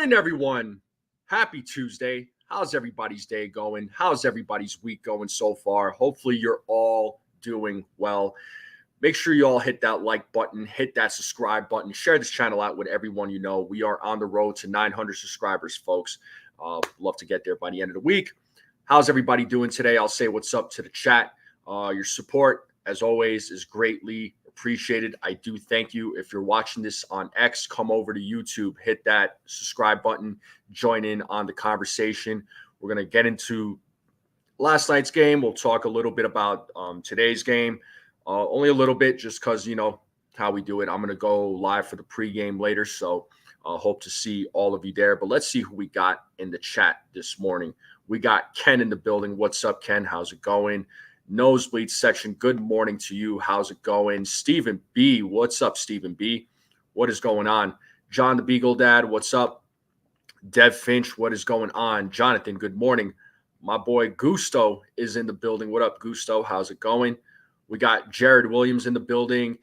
morning, everyone. Happy Tuesday. How's everybody's day going? How's everybody's week going so far? Hopefully, you're all doing well. Make sure you all hit that like button, hit that subscribe button, share this channel out with everyone you know. We are on the road to 900 subscribers, folks. Love to get there by the end of the week. How's everybody doing today? I'll say what's up to the chat. Your support, as always, is greatly appreciated. I do thank you. If you're watching this on X, come over to YouTube, hit that subscribe button, join in on the conversation. We're going to get into last night's game. We'll talk a little bit about today's game. Only a little bit, just because, you know, how we do it. I'm going to go live for the pregame later, so hope to see all of you there. But let's see who we got in the chat this morning. We got Ken in the building. What's up, Ken? How's it going? Nosebleed section, good morning to you. How's it going? Stephen B. What's up, Stephen B? What is going on? John the Beagle Dad, what's up? Dev Finch, what is going on? Jonathan, good morning. My boy Gusto is in the building. What up, Gusto? How's it going? We got Jared Williams in the building.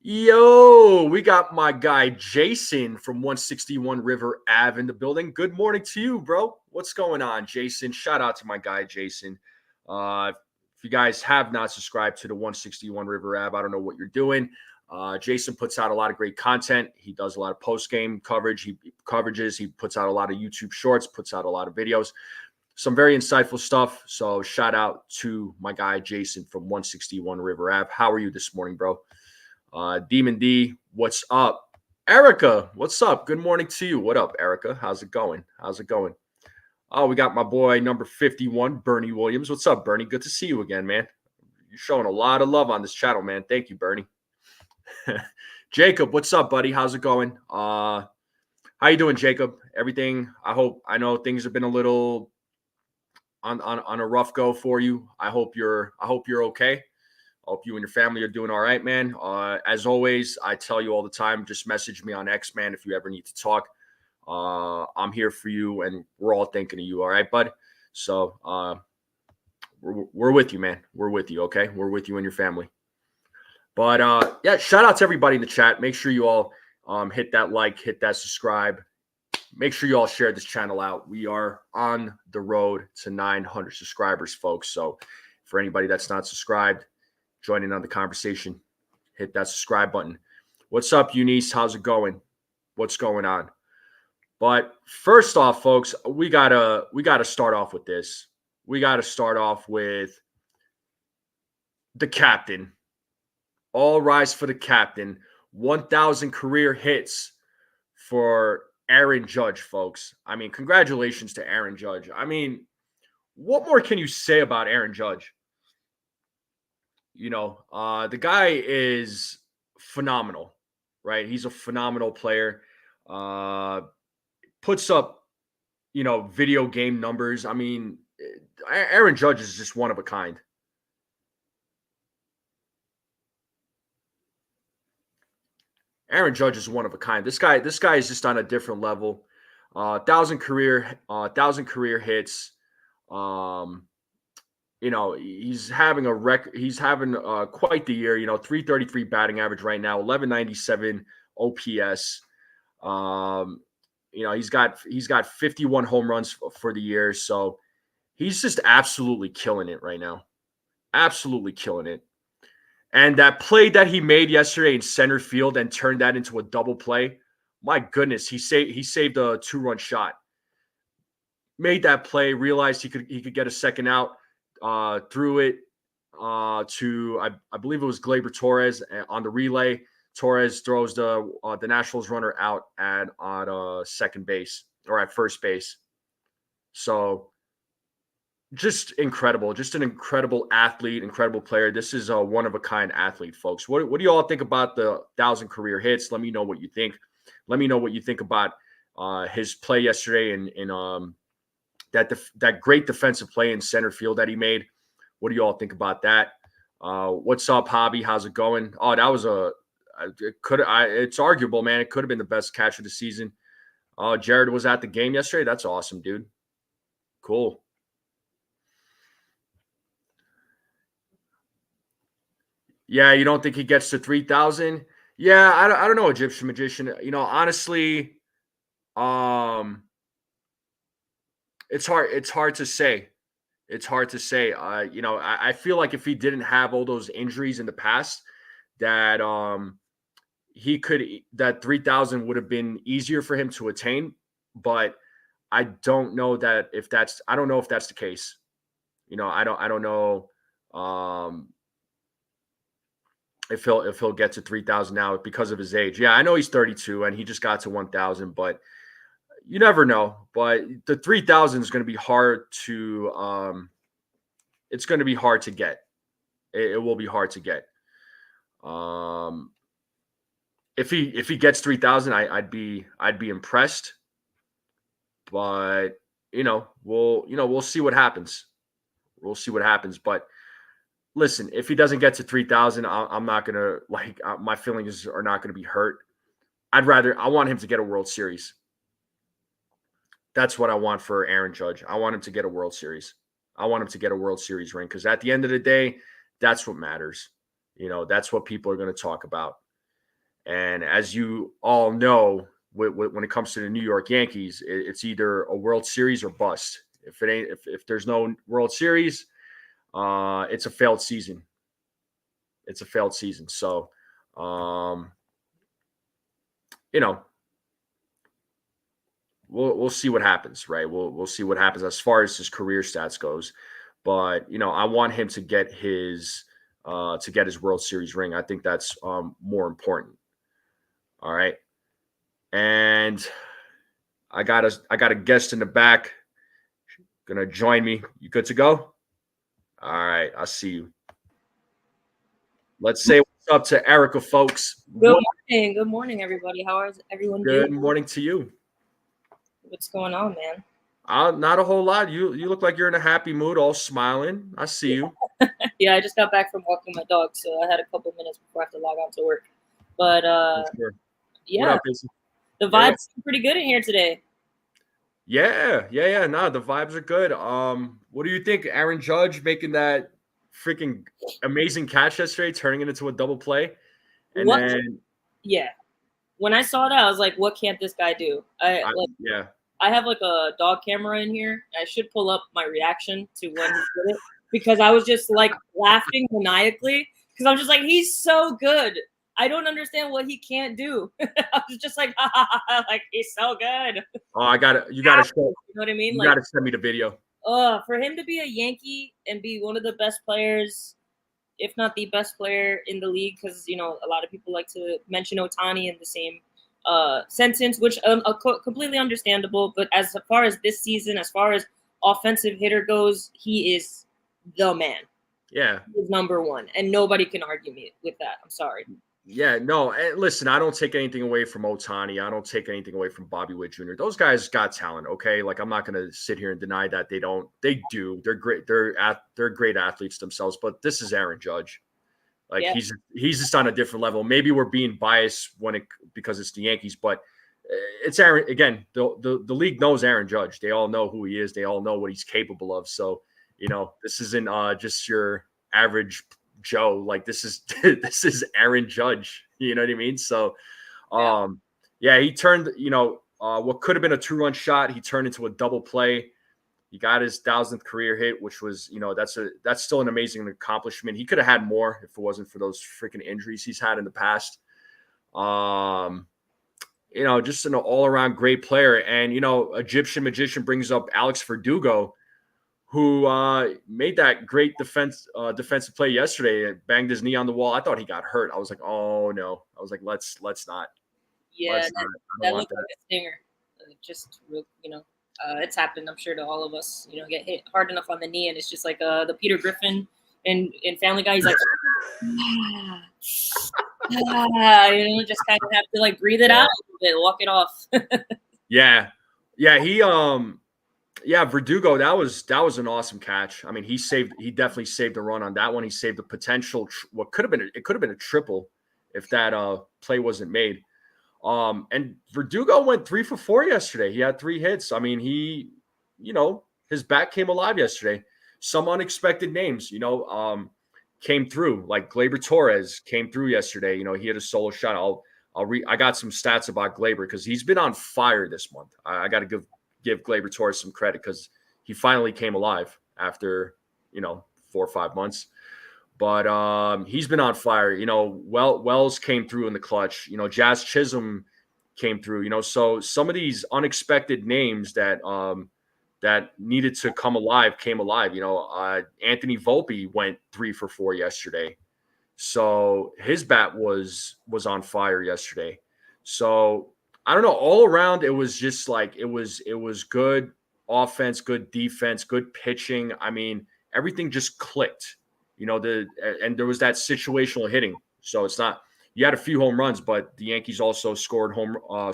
Yo, we got my guy Jason from 161 River Ave in the building. Good morning to you, bro. What's going on, Jason? Shout out to my guy Jason. If you guys have not subscribed to the 161 River Ave, I don't know what you're doing. Jason puts out a lot of great content. He does a lot of post-game coverage. He puts out a lot of YouTube shorts, puts out a lot of videos. Some very insightful stuff. So shout out to my guy Jason from 161 River Ave. How are you this morning, bro? Demon D, what's up? Erica, what's up? Good morning to you. What up, Erica? How's it going? Oh, we got my boy number 51, Bernie Williams. What's up, Bernie? Good to see you again, man. You're showing a lot of love on this channel, man. Thank you, Bernie. Jacob, what's up, buddy? How's it going? How you doing, Jacob? Everything, I know things have been a little on a rough go for you. I hope you're okay. I hope you and your family are doing all right, man. As always, I tell you all the time, just message me on X, man, if you ever need to talk. I'm here for you, and we're all thinking of you. All right, bud? So we're with you, man. We're with you, okay? We're with you and your family. But yeah, shout out to everybody in the chat. Make sure you all hit that like, hit that subscribe. Make sure you all share this channel out. We are on the road to 900 subscribers, folks. So for anybody that's not subscribed, join in on the conversation. Hit that subscribe button. What's up, Eunice? How's it going? What's going on? But first off, folks, we gotta start off with this. We gotta start off with the captain. All rise for the captain. 1,000 career hits for Aaron Judge, folks. I mean, congratulations to Aaron Judge. I mean, what more can you say about Aaron Judge? You know, the guy is phenomenal, right? He's a phenomenal player. Puts up, you know, video game numbers. I mean, Aaron Judge is just one of a kind. Aaron Judge is one of a kind. This guy is just on a different level. 1,000 career hits. You know, he's having a record. He's having quite the year. You know, 333 batting average right now, 1197 OPS. You know, he's got 51 home runs for the year. So he's just absolutely killing it right now. Absolutely killing it. And that play that he made yesterday in center field and turned that into a double play, my goodness, he saved a 2-run shot. Made that play, realized he could get a second out, threw it to I believe it was Gleyber Torres on the relay. Torres throws the Nationals runner out at second base or at first base. So just incredible, just an incredible athlete, incredible player. This is a one-of-a-kind athlete, folks. What do you all think about the 1,000 career hits? Let me know what you think. Let me know what you think about his play yesterday and that great defensive play in center field that he made. What do you all think about that? What's up, Hobby? How's it going? Oh, that was it's arguable, man. It could have been the best catch of the season. Jared was at the game yesterday. That's awesome, dude. Cool. Yeah, you don't think he gets to 3,000? Yeah, I don't know, Egyptian Magician. You know, honestly, It's hard. It's hard to say. It's hard to say. I feel like if he didn't have all those injuries in the past, that he could that 3,000 would have been easier for him to attain. But I don't know that if that's I don't know if that's the case. I don't know if he'll get to 3,000 now because of his age. Yeah, I know he's 32 and he just got to 1,000, but you never know. But the 3,000 is going to be hard to it's going to be hard to get. It will be hard to get. If he gets 3,000, I'd be impressed. But we'll see what happens. We'll see what happens. But listen, if he doesn't get to 3,000, I'm not gonna my feelings are not gonna be hurt. I want him to get a World Series. That's what I want for Aaron Judge. I want him to get a World Series. I want him to get a World Series ring because at the end of the day, that's what matters. That's what people are going to talk about. And as you all know, when it comes to the New York Yankees, it's either a World Series or bust. If there's no World Series, it's a failed season. It's a failed season. So, we'll see what happens, right? We'll see what happens as far as his career stats goes. But I want him to get his World Series ring. I think that's more important. All right. And I got a guest in the back gonna join me. You good to go? All right, I'll see you. Let's say what's up to Erica, folks. Good morning. Good morning, everybody. How is everyone doing? Good morning to you. What's going on, man? Not a whole lot. You look like you're in a happy mood, all smiling. I see you. Yeah, I just got back from walking my dog, so I had a couple minutes before I have to log on to work. But sure. yeah, the vibes are pretty good in here today. Yeah. No, the vibes are good. What do you think, Aaron Judge making that freaking amazing catch yesterday, turning it into a double play? And then when I saw that, I was like, what can't this guy do? I have like a dog camera in here. I should pull up my reaction to when he did it because I was just like laughing maniacally because I'm just like, he's so good. I don't understand what he can't do. I was just like, like he's so good. Oh, you gotta show. You know what I mean? You gotta send me the video. For him to be a Yankee and be one of the best players, if not the best player in the league, because a lot of people like to mention Ohtani in the same sentence, which completely understandable. But as far as this season, as far as offensive hitter goes, he is the man. Yeah, he's number one, and nobody can argue me with that. I'm sorry. Yeah, no. Listen, I don't take anything away from Ohtani. I don't take anything away from Bobby Witt Jr. Those guys got talent. Okay, like I'm not going to sit here and deny that they don't. They do. They're great. They're great athletes themselves. But this is Aaron Judge. Like he's just on a different level. Maybe we're being biased because it's the Yankees, but it's Aaron. Again, the league knows Aaron Judge. They all know who he is. They all know what he's capable of. So this isn't just your average Joe. Like this is Aaron Judge. You know what I mean? So, he turned. What could have been a 2-run shot, he turned into a double play. He got his 1,000th career hit, which was, that's still an amazing accomplishment. He could have had more if it wasn't for those freaking injuries he's had in the past. Just an all-around great player. And, Egyptian Magician brings up Alex Verdugo, who made that great defensive play yesterday and banged his knee on the wall. I thought he got hurt. I was like, oh, no. I was like, let's not. Yeah, that looked like a stinger. Just, it's happened, I'm sure, to all of us. Get hit hard enough on the knee, and it's just like the Peter Griffin in Family Guy. He's like, just kind of have to like breathe it out a little bit, walk it off. Verdugo, that was an awesome catch. I mean, he definitely saved the run on that one. He saved the potential. It could have been a triple if that play wasn't made. And Verdugo went 3 for 4 yesterday. He had 3 hits. I mean, his bat came alive yesterday. Some unexpected names, came through. Like Gleyber Torres came through yesterday. He had a solo shot. I got some stats about Gleyber because he's been on fire this month. I got to give Gleyber Torres some credit because he finally came alive after 4 or 5 months. But he's been on fire. Wells came through in the clutch. Jazz Chisholm came through. So some of these unexpected names that needed to come alive came alive. Anthony Volpe went 3 for 4 yesterday. So his bat was on fire yesterday. So I don't know. All around, it was just like it was good offense, good defense, good pitching. I mean, everything just clicked. And there was that situational hitting. So it's not you had a few home runs, but the Yankees also scored a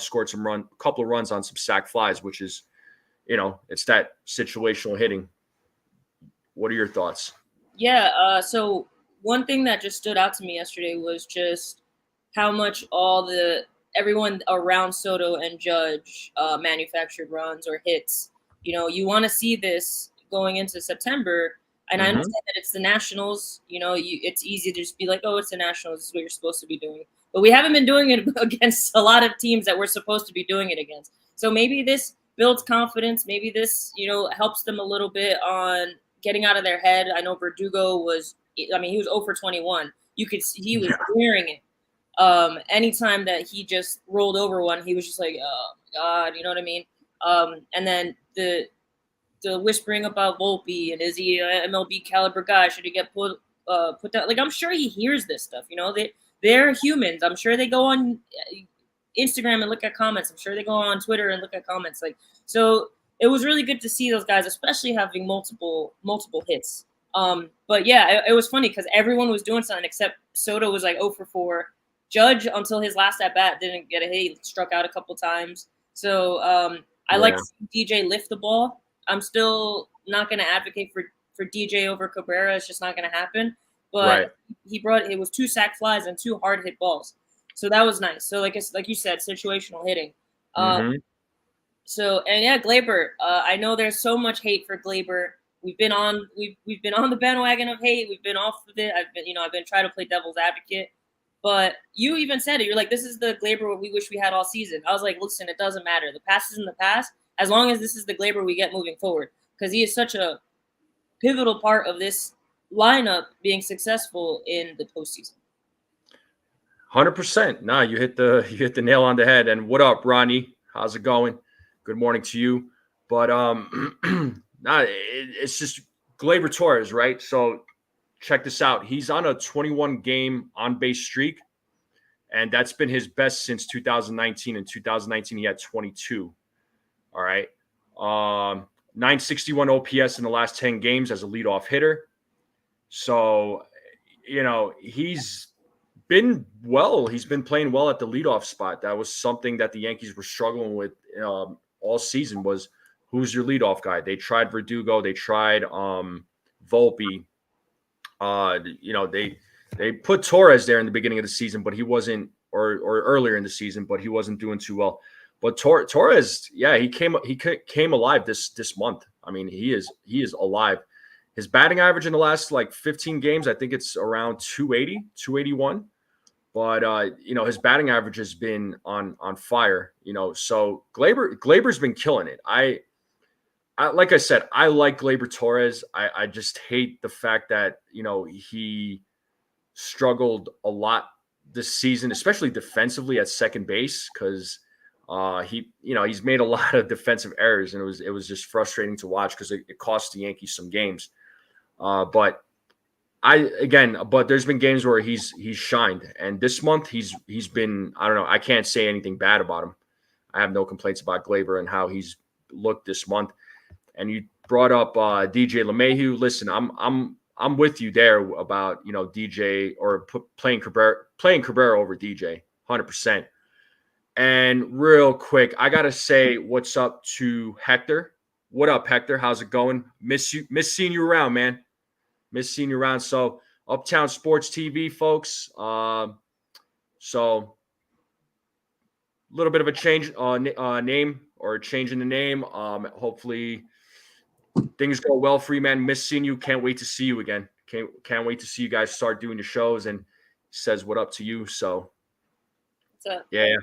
couple of runs on some sac flies, which is, it's that situational hitting. What are your thoughts? Yeah. So one thing that just stood out to me yesterday was just how much everyone around Soto and Judge manufactured runs or hits. You want to see this going into September. And I understand that it's the Nationals. It's easy to just be like, oh, it's the Nationals. This is what you're supposed to be doing. But we haven't been doing it against a lot of teams that we're supposed to be doing it against. So maybe this builds confidence. Maybe this, helps them a little bit on getting out of their head. I know Verdugo he was 0 for 21. You could see he was wearing it. Anytime that he just rolled over one, he was just like, oh, God, you know what I mean? And then the whispering about Volpe and is he an MLB caliber guy? Should he get put down? Like, I'm sure he hears this stuff. They're humans. I'm sure they go on Instagram and look at comments. I'm sure they go on Twitter and look at comments. So it was really good to see those guys, especially having multiple hits. But yeah, it was funny because everyone was doing something except Soto was like 0 for 4. Judge, until his last at bat, didn't get a hit. He struck out a couple times. So I like to see DJ lift the ball. I'm still not going to advocate for DJ over Cabrera. It's just not going to happen. But it was 2 sac flies and 2 hard hit balls. So that was nice. So like you said, situational hitting. So and yeah, Gleyber. I know there's so much hate for Gleyber. We've been on the bandwagon of hate. We've been off of it. I've been trying to play devil's advocate. But you even said it. You're like, this is the Gleyber we wish we had all season. I was like, listen, it doesn't matter. The past is in the past. As long as this is the Gleyber we get moving forward, because he is such a pivotal part of this lineup being successful in the postseason. 100%. Nah, you hit the nail on the head. And what up, Ronnie? How's it going? Good morning to you. But it's just Gleyber Torres, right? So check this out. He's on a 21-game on-base streak, and that's been his best since 2019. In 2019, he had 22. All right. 961 OPS in the last 10 games as a leadoff hitter. So, he's been well. He's been playing well at the leadoff spot. That was something that the Yankees were struggling with all season was who's your leadoff guy. They tried Verdugo. They tried Volpe. They put Torres there in the beginning of the season, but he wasn't, or earlier in the season, but he wasn't doing too well. But Torres, yeah, he came alive this month. I mean, he is alive. His batting average in the last 15 games, I think it's around 280, 281. But his batting average has been on fire. So Gleyber's been killing it. I like I said, I like Gleyber Torres. I just hate the fact that he struggled a lot this season, especially defensively at second base, because he's made a lot of defensive errors, and it was just frustrating to watch because it cost the Yankees some games. But there's been games where he's shined, and this month he's been, I don't know, I can't say anything bad about him. I have no complaints about Gleyber and how he's looked this month. And you brought up DJ LeMahieu. Listen, I'm with you there about DJ or playing Cabrera over DJ, 100%. And real quick, I gotta say what's up to Hector. What up, Hector? How's it going? Miss seeing you around, man. Miss seeing you around. So Uptown Sports TV, folks. So a little bit of a change name or a change in the name. Hopefully things go well for you, man. Miss seeing you. Can't wait to see you again. Can't wait to see you guys start doing your shows, and says what up to you. So So, yeah.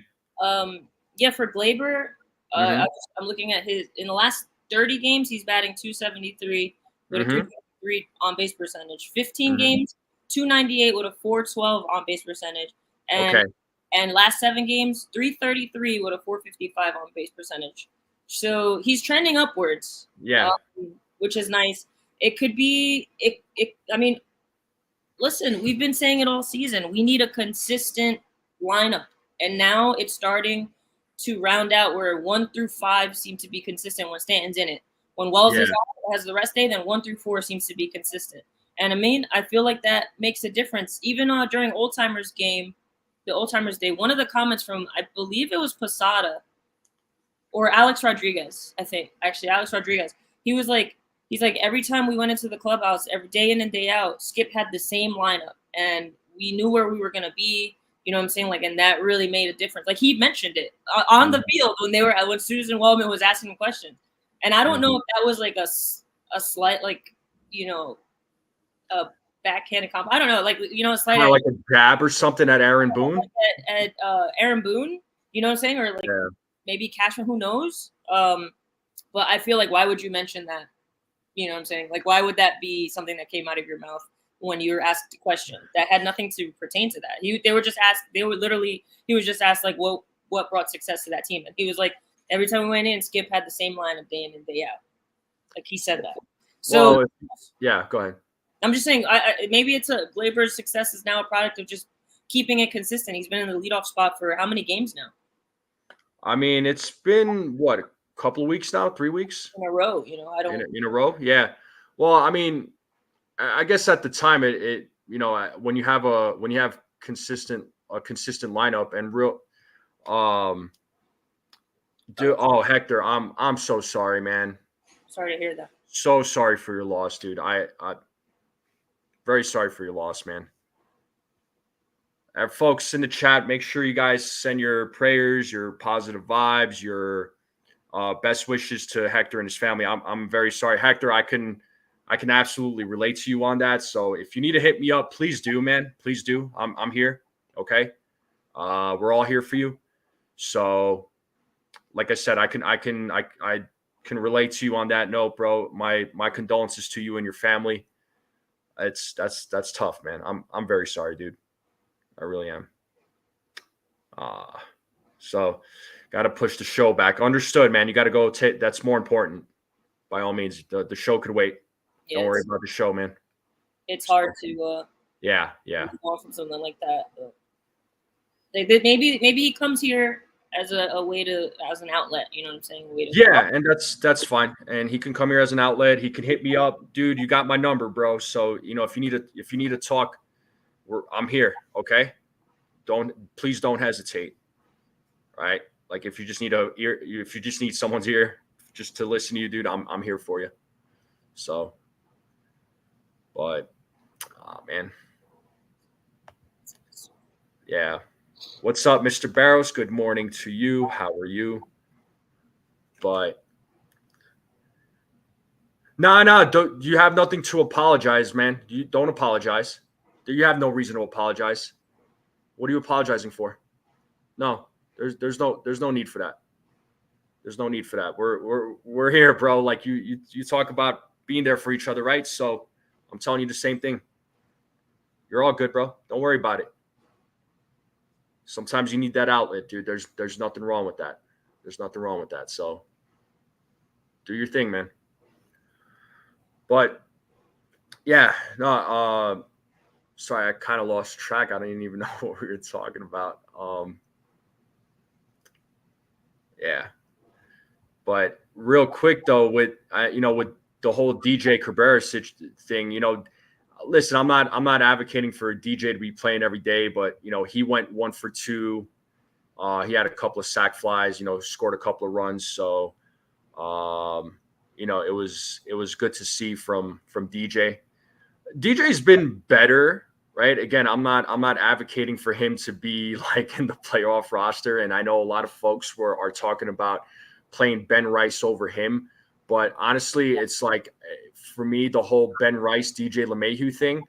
Yeah, for Gleyber, I'm looking at his in the last 30 games, he's batting 273 with a 353 on base percentage. 15 games, 298 with a 412 on base percentage, and last 7 games, 333 with a 455 on base percentage. So he's trending upwards. Yeah, which is nice. It could be it. I mean, listen, we've been saying it all season. We need a consistent lineup, and now it's starting to round out where 1 through 5 seem to be consistent when Stanton's in it. When Wells has the rest day, then 1 through 4 seems to be consistent. And I mean, I feel like that makes a difference. Even during Old Timers game, the Old Timers Day, one of the comments from, I believe it was Posada or Alex Rodriguez, I think. Actually, Alex Rodriguez. He's like, every time we went into the clubhouse, every day in and day out, Skip had the same lineup. And we knew where we were going to be. You know what I'm saying? Like, and that really made a difference. Like, he mentioned it on the field when Susan Wellman was asking him questions. And I don't know if that was like a slight, like, you know, a backhanded compliment. I don't know, like, you know, a slight, like a jab or something at Aaron Boone. At Aaron Boone, you know what I'm saying, or like maybe Cashman, who knows? But I feel like, why would you mention that? You know what I'm saying? Like, why would that be something that came out of your mouth when you were asked a question that had nothing to pertain to that? He was just asked like, what brought success to that team? And he was like, every time we went in, Skip had the same lineup day in and day out. Like, he said that. So, yeah, go ahead. I'm just saying, maybe it's Gleyber's success is now a product of just keeping it consistent. He's been in the leadoff spot for how many games now? I mean, it's been what, a couple of weeks now, 3 weeks in a row. You know, I don't in a row. Yeah. Well, I mean, I guess at the time it you know, when you have a consistent lineup and real Hector, I'm so sorry, man. Sorry to hear that. So sorry for your loss, dude. I very sorry for your loss, man. Folks in the chat, make sure you guys send your prayers, your positive vibes, your best wishes to Hector and his family. I'm very sorry, Hector. I can absolutely relate to you on that. So if you need to hit me up, please do, man. Please do. I'm here. Okay. We're all here for you. So, like I said, I can relate to you on that note, bro. My condolences to you and your family. That's tough, man. I'm very sorry, dude. I really am. So got to push the show back. Understood, man. You got to go. That's more important. By all means, the show could wait. Yes. Don't worry about the show, man. It's hard to. Yeah. Move on from something like that. Maybe he comes here as a way to, as an outlet. You know what I'm saying? And that's fine. And he can come here as an outlet. He can hit me up, dude. You got my number, bro. So you know, if you need to talk, I'm here. Okay. Please don't hesitate. Right. Like if you just need someone's ear just to listen to you, dude, I'm here for you. So, but, man. Yeah. What's up, Mr. Barrows? Good morning to you. How are you? But no, you have nothing to apologize, man. You don't apologize. You have no reason to apologize. What are you apologizing for? No, there's no need for that. There's no need for that. We're here, bro. Like you talk about being there for each other, right? So I'm telling you the same thing. You're all good, bro. Don't worry about it. Sometimes you need that outlet, dude. There's nothing wrong with that. There's nothing wrong with that. So do your thing, man. But yeah, no, sorry, I kind of lost track. I didn't even know what we were talking about. Yeah. But real quick though, with the whole DJ Cabrera thing, you know, listen, I'm not advocating for a DJ to be playing every day, but you know, he went 1 for 2. He had a couple of sac flies, you know, scored a couple of runs. So, you know, it was good to see from DJ. DJ's been better, right? Again, I'm not advocating for him to be like in the playoff roster, and I know a lot of folks are talking about playing Ben Rice over him. But honestly, it's like, for me, the whole Ben Rice, DJ LeMahieu thing,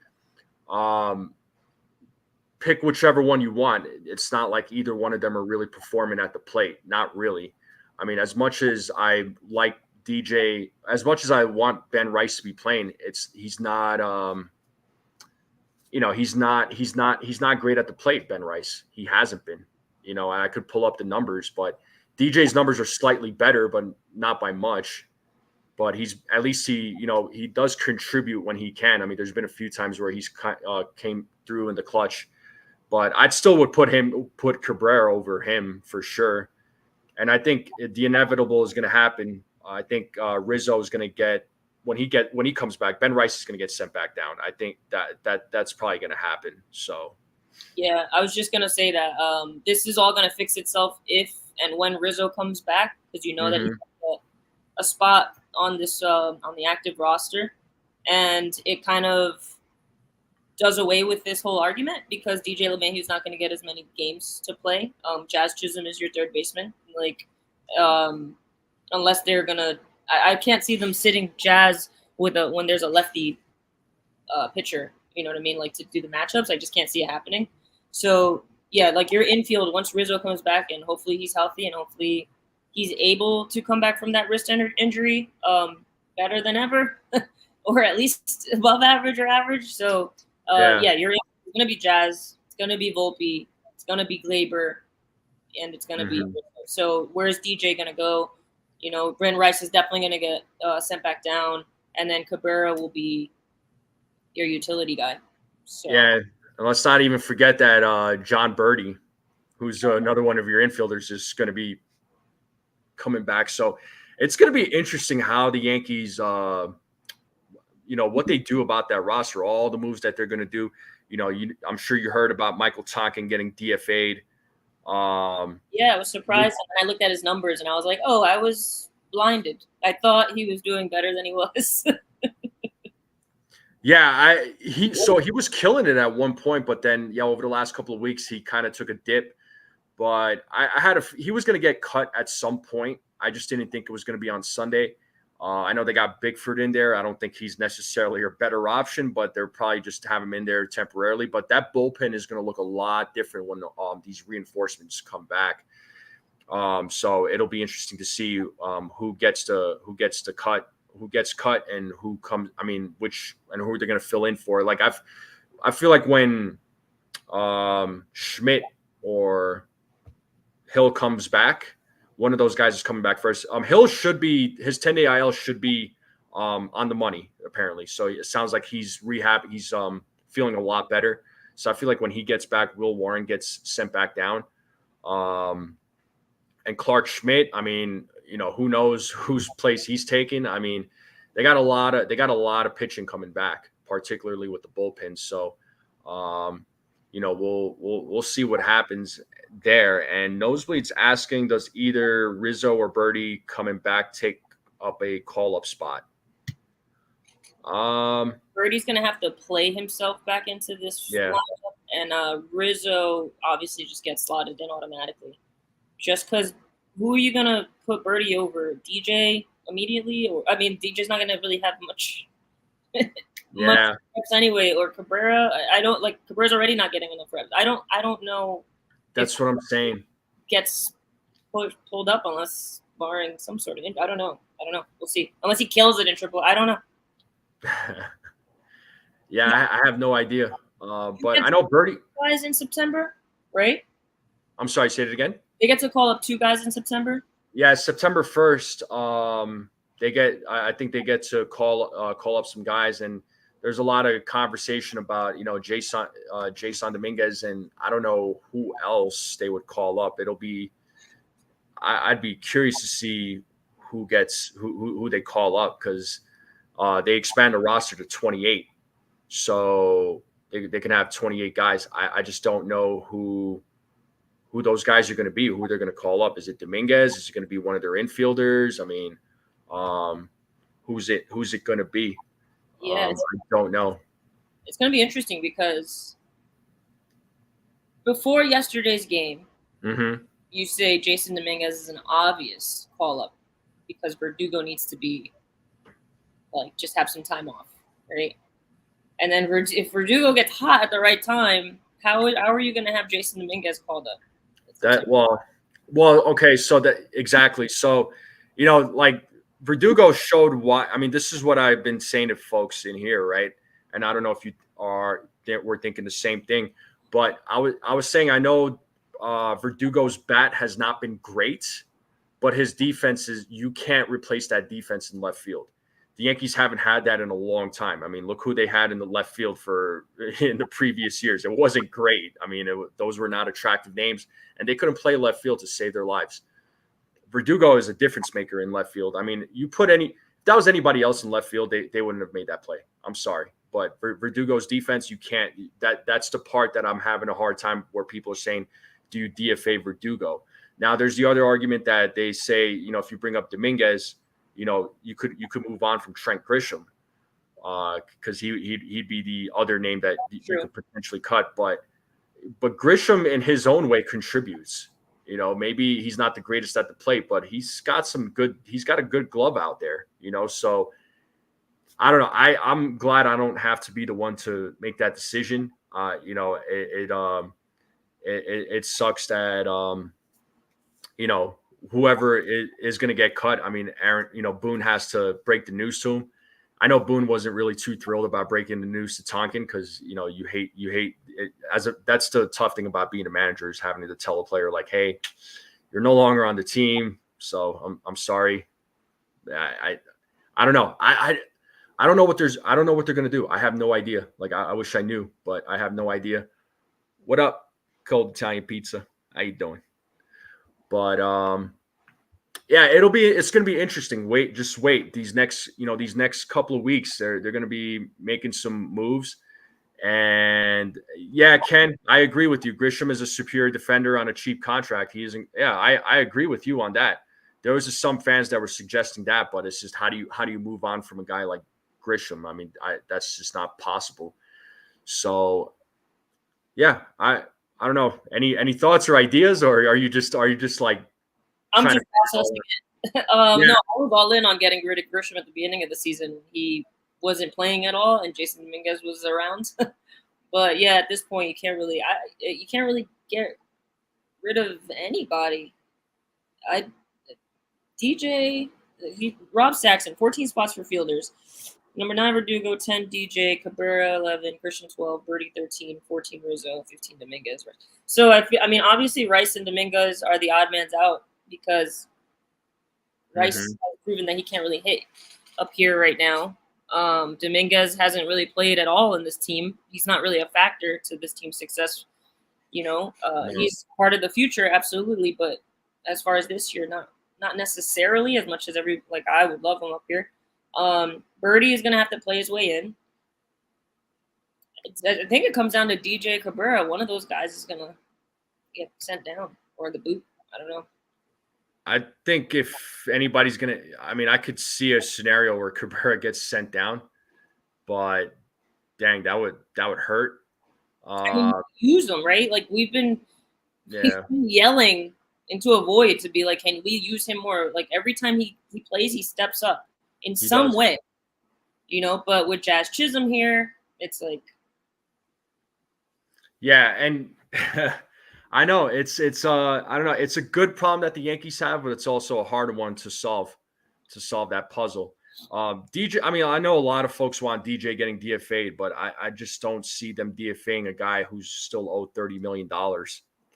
pick whichever one you want. It's not like either one of them are really performing at the plate. Not really. I mean, as much as I like DJ, as much as I want Ben Rice to be playing, he's not. He's not great at the plate. Ben Rice, he hasn't been. I could pull up the numbers, but DJ's numbers are slightly better, but not by much. But he's at least he does contribute when he can. I mean, there's been a few times where he's came through in the clutch, but I'd still would put Cabrera over him for sure. And I think the inevitable is going to happen. I think Rizzo is going to get when he comes back. Ben Rice is going to get sent back down. I think that's probably going to happen. So. Yeah, I was just going to say that this is all going to fix itself if and when Rizzo comes back, because that he's got a spot on this on the active roster, and it kind of does away with this whole argument because DJ LeMahieu's not going to get as many games to play. Jazz Chisholm is your third baseman. Unless they're gonna, I can't see them sitting Jazz when there's a lefty pitcher. You know what I mean? Like to do the matchups, I just can't see it happening. So yeah, like your infield once Rizzo comes back and hopefully he's healthy and hopefully he's able to come back from that wrist injury better than ever, or at least above average or average. So you're going to be Jazz. It's going to be Volpe. It's going to be Gleyber, and it's going to be – so where's DJ going to go? Ben Rice is definitely going to get sent back down, and then Cabrera will be your utility guy. So. Yeah, and let's not even forget that John Birdie, who's another one of your infielders, is going to be coming back. So it's going to be interesting how the Yankees what they do about that roster, all the moves that they're going to do. I'm sure you heard about Michael Tonkin getting DFA'd. Yeah, I was surprised when I looked at his numbers and I was like, oh, I was blinded. I thought he was doing better than he was. Yeah, he was killing it at one point, but then over the last couple of weeks he kind of took a dip. But he was going to get cut at some point. I just didn't think it was going to be on Sunday. I know they got Bigford in there. I don't think he's necessarily a better option, but they're probably just have him in there temporarily. But that bullpen is going to look a lot different when these reinforcements come back. So it'll be interesting to see who gets cut, and who comes. I mean, who they're going to fill in for. Like I feel like when Schmidt or Hill comes back, one of those guys is coming back first. Hill should be his 10-day IL should be on the money apparently. So it sounds like he's rehab. He's feeling a lot better. So I feel like when he gets back, Will Warren gets sent back down. And Clark Schmidt, I mean, who knows whose place he's taking. I mean, they got a lot of pitching coming back, particularly with the bullpen. So we'll see what happens there. And Nosebleed's asking, does either Rizzo or Birdie coming back take up a call-up spot? Birdie's going to have to play himself back into this lineup, and Rizzo obviously just gets slotted in automatically. Just because who are you going to put Birdie over? DJ immediately? DJ's not going to really have much reps anyway, or Cabrera. I don't like Cabrera's already not getting enough reps. I don't know. That's what I'm saying. Gets pulled up unless barring some sort of. I don't know. We'll see. Unless he kills it in triple. I don't know. I have no idea. But I know Birdie guys in September, right? I'm sorry. Say it again. They get to call up 2 guys in September. Yeah, September 1st. I think they get to call up some guys, and there's a lot of conversation about Jason Dominguez, and I don't know who else they would call up. I'd be curious to see who they call up, because they expand the roster to 28, so they can have 28 guys. I just don't know who those guys are going to be, who they're going to call up. Is it Dominguez? Is it going to be one of their infielders? I mean, who's it going to be? Yeah, I don't know. It's going to be interesting because before yesterday's game, you say Jason Dominguez is an obvious call-up because Verdugo needs to be just have some time off, right? And then if Verdugo gets hot at the right time, how are you going to have Jason Dominguez called up? Okay, so that exactly. So, like Verdugo showed why. I mean, this is what I've been saying to folks in here, right? And I don't know if you we're thinking the same thing, but I was saying I know Verdugo's bat has not been great, but his defense you can't replace that defense in left field. The Yankees haven't had that in a long time. I mean, look who they had in the left field in the previous years. It wasn't great. I mean, those were not attractive names, and they couldn't play left field to save their lives. Verdugo is a difference maker in left field. I mean, if that was anybody else in left field, they wouldn't have made that play. I'm sorry. But Verdugo's defense, you can't. That's the part that I'm having a hard time where people are saying, do you DFA Verdugo? Now, there's the other argument that they say, if you bring up Dominguez, you could move on from Trent Grisham because he'd be the other name that you could potentially cut. But Grisham in his own way contributes. Maybe he's not the greatest at the plate, but he's got a good glove out there. So I don't know. I'm glad I don't have to be the one to make that decision. It sucks that whoever is going to get cut. I mean, Aaron, Boone has to break the news to him. I know Boone wasn't really too thrilled about breaking the news to Tonkin because, you hate it that's the tough thing about being a manager is having to tell a player like, hey, you're no longer on the team. So I'm sorry. I don't know. I don't know what I don't know what they're going to do. I have no idea. Like, I wish I knew, but I have no idea. What up, Cold Italian Pizza? How you doing? But yeah, it's going to be interesting. Just wait. These next couple of weeks, they're going to be making some moves. And yeah, Ken, I agree with you. Grisham is a superior defender on a cheap contract. He isn't. Yeah, I agree with you on that. There was just some fans that were suggesting that, but it's just how do you move on from a guy like Grisham? I mean, that's just not possible. So yeah, I don't know. Any thoughts or ideas, or are you just like? I'm just processing it. Yeah. No, I was all in on getting rid of Grisham at the beginning of the season. He wasn't playing at all, and Jason Dominguez was around. But yeah, at this point, you can't really get rid of anybody. Rob Saxon, 14 spots for fielders. Number 9, Verdugo, 10, DJ, Cabrera, 11, Christian, 12, Birdie, 13, 14, Rizzo, 15, Dominguez. So, I mean, obviously, Rice and Dominguez are the odd mans out because Rice has proven that he can't really hit up here right now. Dominguez hasn't really played at all in this team. He's not really a factor to this team's success. He's part of the future, absolutely, but as far as this year, not necessarily as much as I would love him up here. Birdie is going to have to play his way in. I think it comes down to DJ Cabrera. One of those guys is going to get sent down or the boot. I don't know. I think if anybody's going to – I mean, I could see a scenario where Cabrera gets sent down, but dang, that would hurt. I mean, use them, right? Like he's been yelling into a void to be like, can we use him more? Like every time he plays, he steps up in some way, but with Jazz Chisholm here, it's like. Yeah. And I know it's I don't know. It's a good problem that the Yankees have, but it's also a hard one to solve that puzzle. DJ, I mean, I know a lot of folks want DJ getting DFA'd, but I just don't see them DFAing a guy who's still owed $30 million.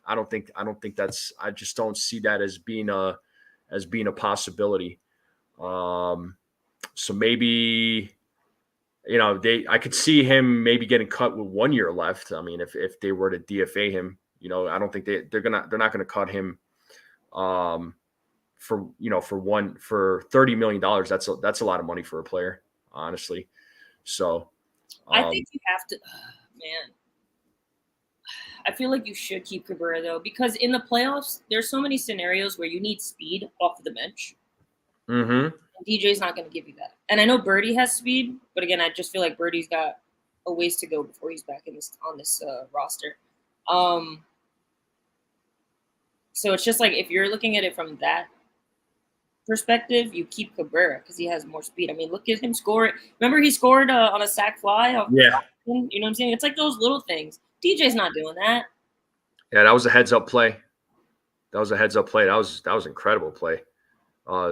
I don't think I just don't see that as being a possibility. So maybe, I could see him maybe getting cut with 1 year left. I mean, if they were to DFA him, I don't think they're not going to cut him, for $30 million. That's a lot of money for a player, honestly. So I think you have to, man. I feel like you should keep Cabrera though, because in the playoffs, there's so many scenarios where you need speed off the bench. And DJ's not going to give you that. And I know Birdie has speed, but again, I just feel like Birdie's got a ways to go before he's back on this roster. So it's just like if you're looking at it from that perspective, you keep Cabrera because he has more speed. I mean, look at him score. Remember he scored on a sac fly? Yeah. You know what I'm saying? It's like those little things. DJ's not doing that. Yeah, that was a heads up play. That was incredible play.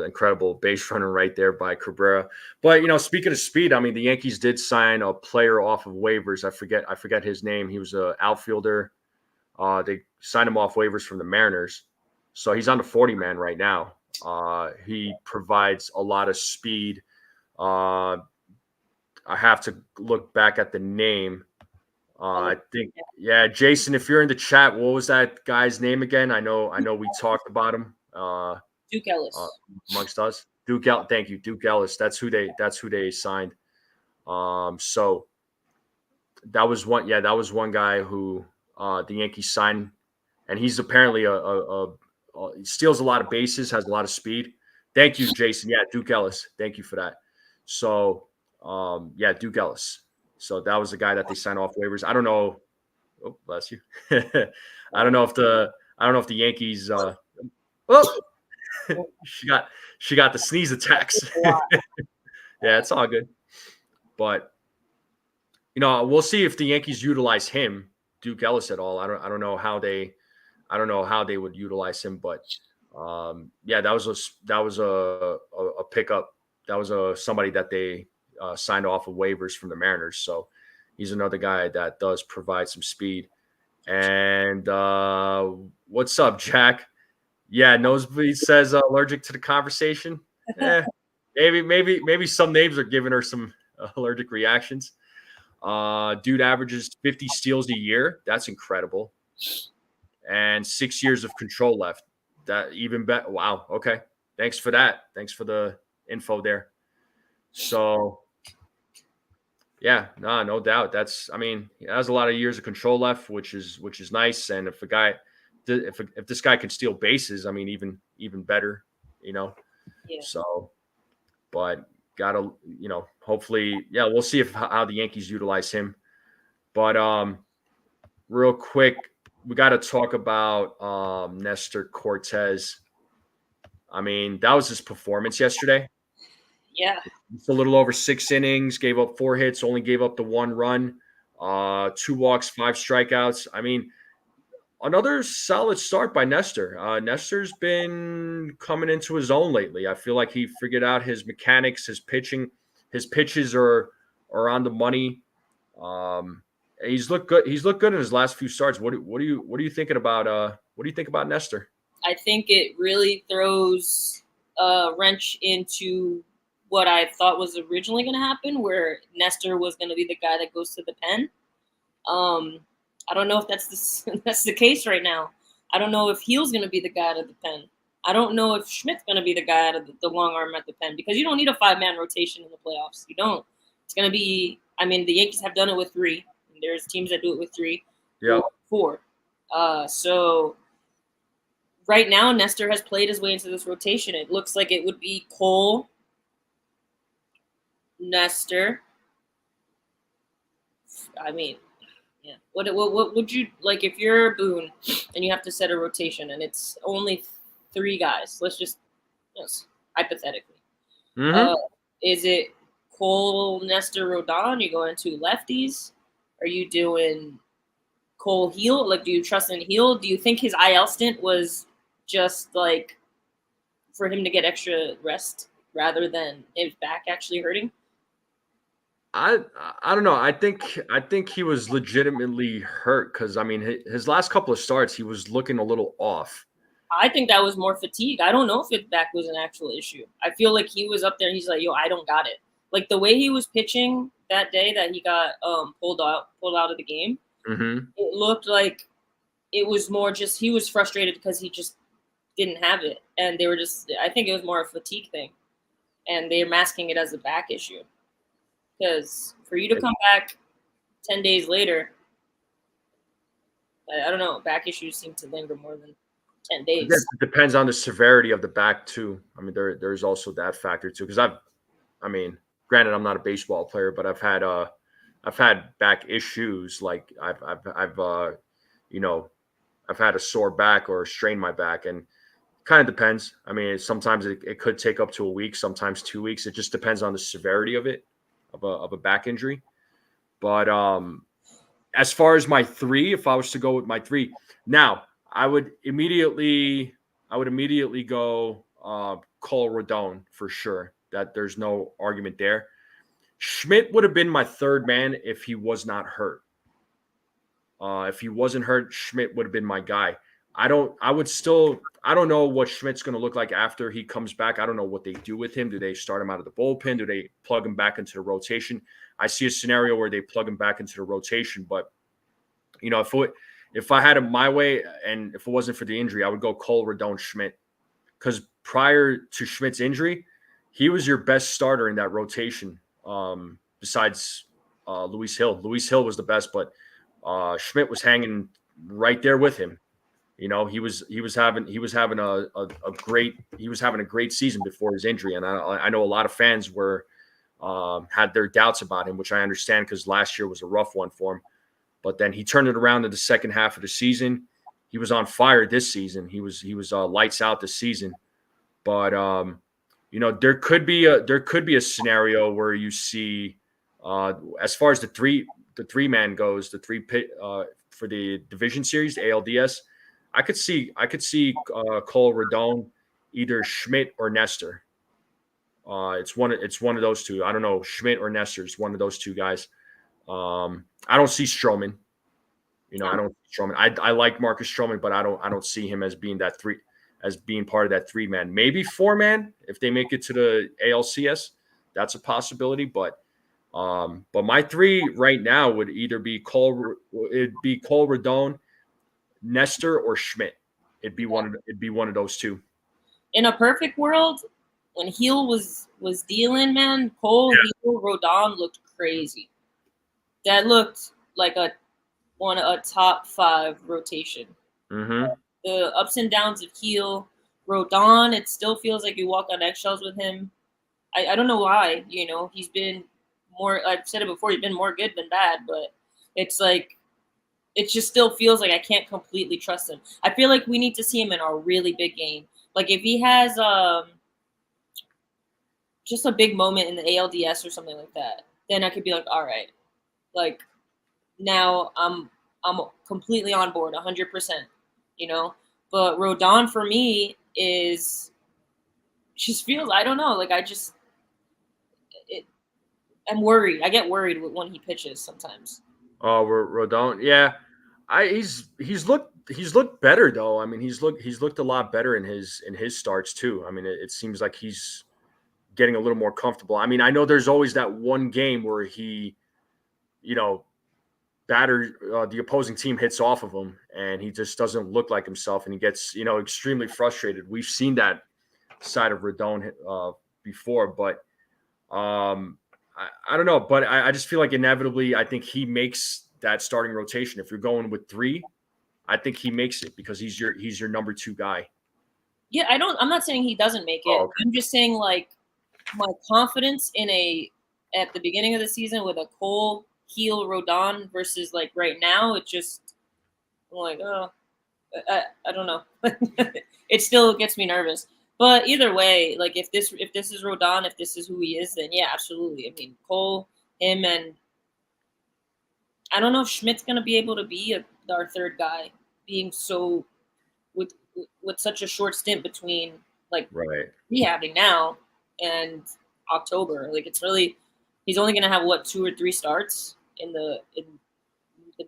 Incredible base runner right there by Cabrera. But speaking of speed, I mean, the Yankees did sign a player off of waivers. I forget his name. He was an outfielder. They signed him off waivers from the Mariners, so he's on the 40-man right now. He provides a lot of speed. I have to look back at the name. I think, Jason, if you're in the chat, what was that guy's name again? I know we talked about him. Duke Ellis. Amongst us. Thank you, Duke Ellis. That's who they signed. So that was one guy who the Yankees signed, and he's apparently he steals a lot of bases, has a lot of speed. Thank you, Jason. Yeah, Duke Ellis. Thank you for that. So Duke Ellis. So that was the guy that they signed off waivers. I don't know. Oh, bless you. I don't know if the Yankees. She got the sneeze attacks. Yeah, it's all good. But we'll see if the Yankees utilize him, Duke Ellis, at all. I don't know how they would utilize him, but that was a pickup. That was somebody that they signed off of waivers from the Mariners. So he's another guy that does provide some speed. And what's up, Jack? Yeah, Nosebleed says allergic to the conversation. Maybe some names are giving her some allergic reactions. Dude averages 50 steals a year. That's incredible. And 6 years of control left. That even better. Wow. Okay. Thanks for that. Thanks for the info there. So, yeah, no doubt. He has a lot of years of control left, which is nice. And if this guy can steal bases, I mean, even better, Yeah. So, but gotta, hopefully, we'll see how the Yankees utilize him. But real quick, we got to talk about Nestor Cortez. I mean, that was his performance yesterday. Yeah. It's a little over 6 innings, gave up 4 hits, only gave up the 1 run, 2 walks, 5 strikeouts. I mean, another solid start by Nestor. Nestor's been coming into his own lately. I feel like he figured out his mechanics, his pitching. His pitches are on the money. He's looked good. He's looked good in his last few starts. What are you thinking about? What do you think about Nestor? I think it really throws a wrench into what I thought was originally going to happen, where Nestor was going to be the guy that goes to the pen. I don't know if that's the case right now. I don't know if Heel's going to be the guy out of the pen. I don't know if Schmidt's going to be the guy out of the long arm at the pen, because you don't need a 5-man rotation in the playoffs. You don't. It's going to be. I mean, the Yankees have done it with 3. There's teams that do it with 3, 4. So right now, Nestor has played his way into this rotation. It looks like it would be Cole, Nestor. I mean, yeah. What would you like if you're Boone and you have to set a rotation and it's only 3 guys? Let's just hypothetically. Mm-hmm. Is it Cole, Nestor, Rodon? You going 2 lefties? Are you doing Cole, Heel? Like, do you trust in Heel? Do you think his IL stint was just like for him to get extra rest rather than his back actually hurting? I don't know. I think he was legitimately hurt, because I mean his last couple of starts he was looking a little off. I think that was more fatigue. I don't know if his back was an actual issue. I feel like he was up there and he's like, yo, I don't got it. Like the way he was pitching that day that he got pulled out of the game, mm-hmm. It looked like it was more just he was frustrated because he just didn't have it. And they were just, I think it was more a fatigue thing. And they're masking it as a back issue. Because for you to come back 10 days later, I don't know, back issues seem to linger more than 10 days. It depends on the severity of the back too. I mean, there's also that factor too. Because granted, I'm not a baseball player, but I've had back issues. Like I've had a sore back or strained my back, and kind of depends. I mean, sometimes it could take up to a week, sometimes 2 weeks. It just depends on the severity of it, of a back injury. But as far as my three, if I was to go with my three, now I would immediately go Cole Rodon for sure. That there's no argument there. Schmidt would have been my third man if he was not hurt. If he wasn't hurt, Schmidt would have been my guy. I don't know what Schmidt's going to look like after he comes back. I don't know what they do with him. Do they start him out of the bullpen? Do they plug him back into the rotation? I see a scenario where they plug him back into the rotation, but if I had him my way and if it wasn't for the injury, I would go Cole Rodon Schmidt, because prior to Schmidt's injury, he was your best starter in that rotation. Besides Luis Hill. Luis Hill was the best, but Schmidt was hanging right there with him. He was having a great season before his injury, and I know a lot of fans had their doubts about him, which I understand because last year was a rough one for him. But then he turned it around in the second half of the season. He was on fire this season. He was lights out this season. But there could be a scenario where you see, as far as the three man goes, the three pit for the division series, ALDS. I could see Cole Rodon, either Schmidt or Nestor. It's one of those two. I don't know, Schmidt or Nestor. It's one of those two guys. I don't see Stroman. I don't see Stroman. I like Marcus Stroman, but I don't see him as being part of that 3-man. Maybe 4-man if they make it to the ALCS. That's a possibility, but my 3 right now would either be Cole Rodon, Nestor, or Schmidt. It'd be one of those two. In a perfect world, when Heel was dealing, man, Cole, Heel, Rodon looked crazy. That looked like a top 5 rotation. Mm-hmm. The ups and downs of Heel, Rodon, it still feels like you walk on eggshells with him. I don't know why. He's been more. I've said it before. He's been more good than bad, but it's like it just still feels like I can't completely trust him. I feel like we need to see him in a really big game. Like if he has just a big moment in the ALDS or something like that, then I could be like, all right, like now I'm completely on board, 100%. But Rodon for me just feels, I don't know, like I'm worried. I get worried when he pitches sometimes. Oh, Rodon, yeah. He's looked better though. I mean, he's looked a lot better in his starts too. I mean, it seems like he's getting a little more comfortable. I mean, I know there's always that one game where he, the opposing team hits off of him and he just doesn't look like himself and he gets, extremely frustrated. We've seen that side of Rodon before, but I don't know. But I just feel like inevitably, I think he makes that starting rotation. If you're going with 3, I think he makes it because he's your number 2 guy. Yeah, I'm not saying he doesn't make it. Oh, okay. I'm just saying like my confidence at the beginning of the season with a Cole, Heel, Rodon versus like right now, I'm like, oh, I don't know. It still gets me nervous. But either way, like if this is Rodon, if this is who he is, then yeah, absolutely. I mean, Cole, him, and I don't know if Schmidt's gonna be able to be our third guy, being so with such a short stint between like rehabbing now and October. Like it's really, he's only gonna have 2 or 3 starts in the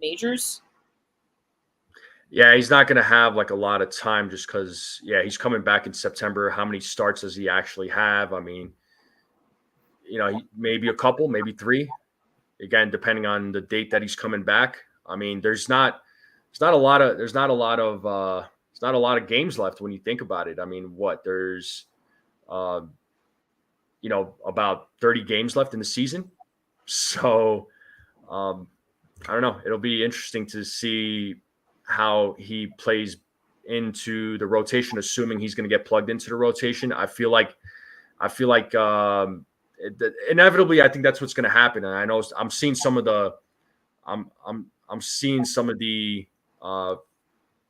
majors. Yeah, he's not going to have like a lot of time just because, he's coming back in September. How many starts does he actually have? I mean, maybe a couple, maybe 3. Again, depending on the date that he's coming back. I mean, there's not a lot of games left when you think about it. I mean, there's, about 30 games left in the season. So, I don't know. It'll be interesting to see how he plays into the rotation, assuming he's going to get plugged into the rotation. I feel like inevitably, I think that's what's going to happen. And I know I'm seeing some of the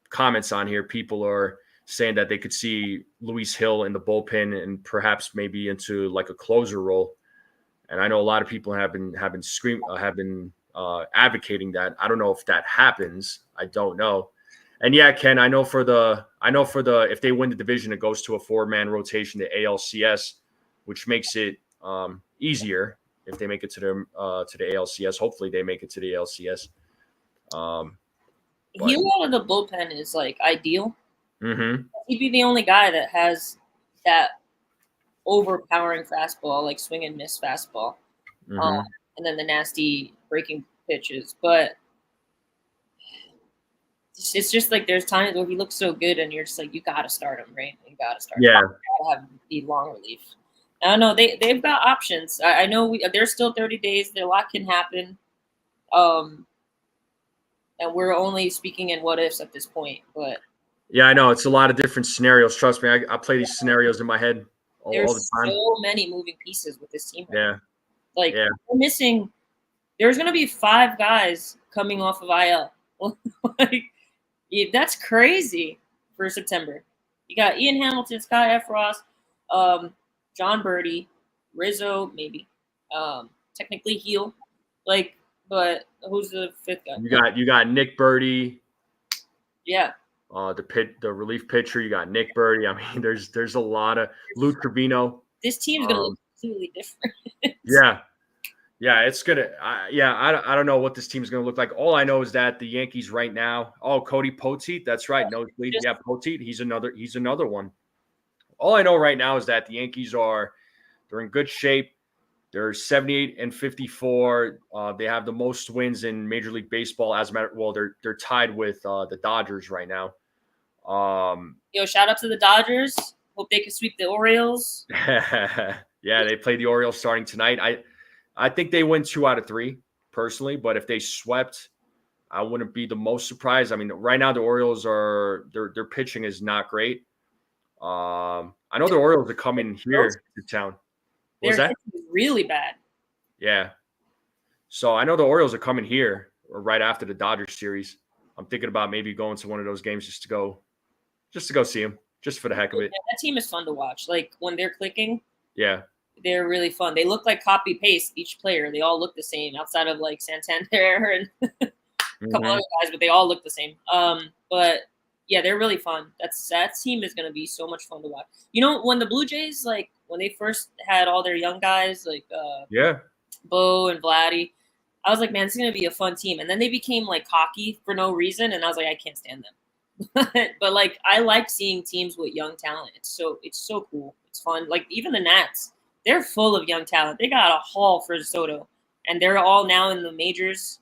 comments on here. People are saying that they could see Luis Hill in the bullpen and perhaps maybe into like a closer role. And I know a lot of people have been advocating that. I don't know if that happens. I don't know. And yeah, Ken, I know for the if they win the division, it goes to a 4-man rotation, the ALCS, which makes it easier if they make it to the ALCS. Hopefully, they make it to the ALCS. Heal out of the bullpen is like ideal. Mm-hmm. He'd be the only guy that has that overpowering fastball, like swing and miss fastball, Mm-hmm. and then the nasty breaking pitches. But it's just like there's times where he looks so good, and you're just like, you got to start him, right? You got to start him. Yeah. You got to have the long relief. I don't know. They've got options. I know there's still 30 days. A lot can happen. And we're only speaking in what ifs at this point. But yeah, I know it's a lot of different scenarios. Trust me, I play these scenarios in my head all the time. There's so many moving pieces with this team. Right now. Like we're missing. There's going to be 5 guys coming off of IL. Like that's crazy for September. You got Ian Hamilton, Scott F. Ross, John Birdie, Rizzo, maybe. Technically Heel. Like, but who's the 5th guy? You got Nick Birdie. Yeah. The relief pitcher, you got Nick Birdie. I mean, there's a lot of Lou Trevino. This team's gonna look completely different. Yeah, it's gonna. I don't know what this team's gonna look like. All I know is that the Yankees right now. Oh, Cody Poteet, that's right. No, yeah, Poteet. He's another one. All I know right now is that the Yankees they're in good shape. They're 78-54. They have the most wins in Major League Baseball. As a matter, well, they're tied with the Dodgers right now. Yo, shout out to the Dodgers. Hope they can sweep the Orioles. Yeah, they play the Orioles starting tonight. I think they win 2 out of 3 personally, but if they swept, I wouldn't be the most surprised. I mean, right now the Orioles their pitching is not great. I know the Orioles are coming here to town. What was that? Really bad. Yeah. So I know the Orioles are coming here right after the Dodgers series. I'm thinking about maybe going to one of those games just to go see them, just for the heck of it. Yeah, that team is fun to watch. Like when they're clicking. Yeah. They're really fun. They look like copy paste each player. They all look the same outside of like Santander and a couple other guys, but they all look the same. But yeah, they're really fun. That team is going to be so much fun to watch. You know, when the Blue Jays, like when they first had all their young guys, like Bo and Vladdy, I was like, man, this is going to be a fun team. And then they became like cocky for no reason, and I was like, I can't stand them. But like, I like seeing teams with young talent. It's so cool. It's fun. Like even the Nats. They're full of young talent. They got a haul for Soto, and they're all now in the majors.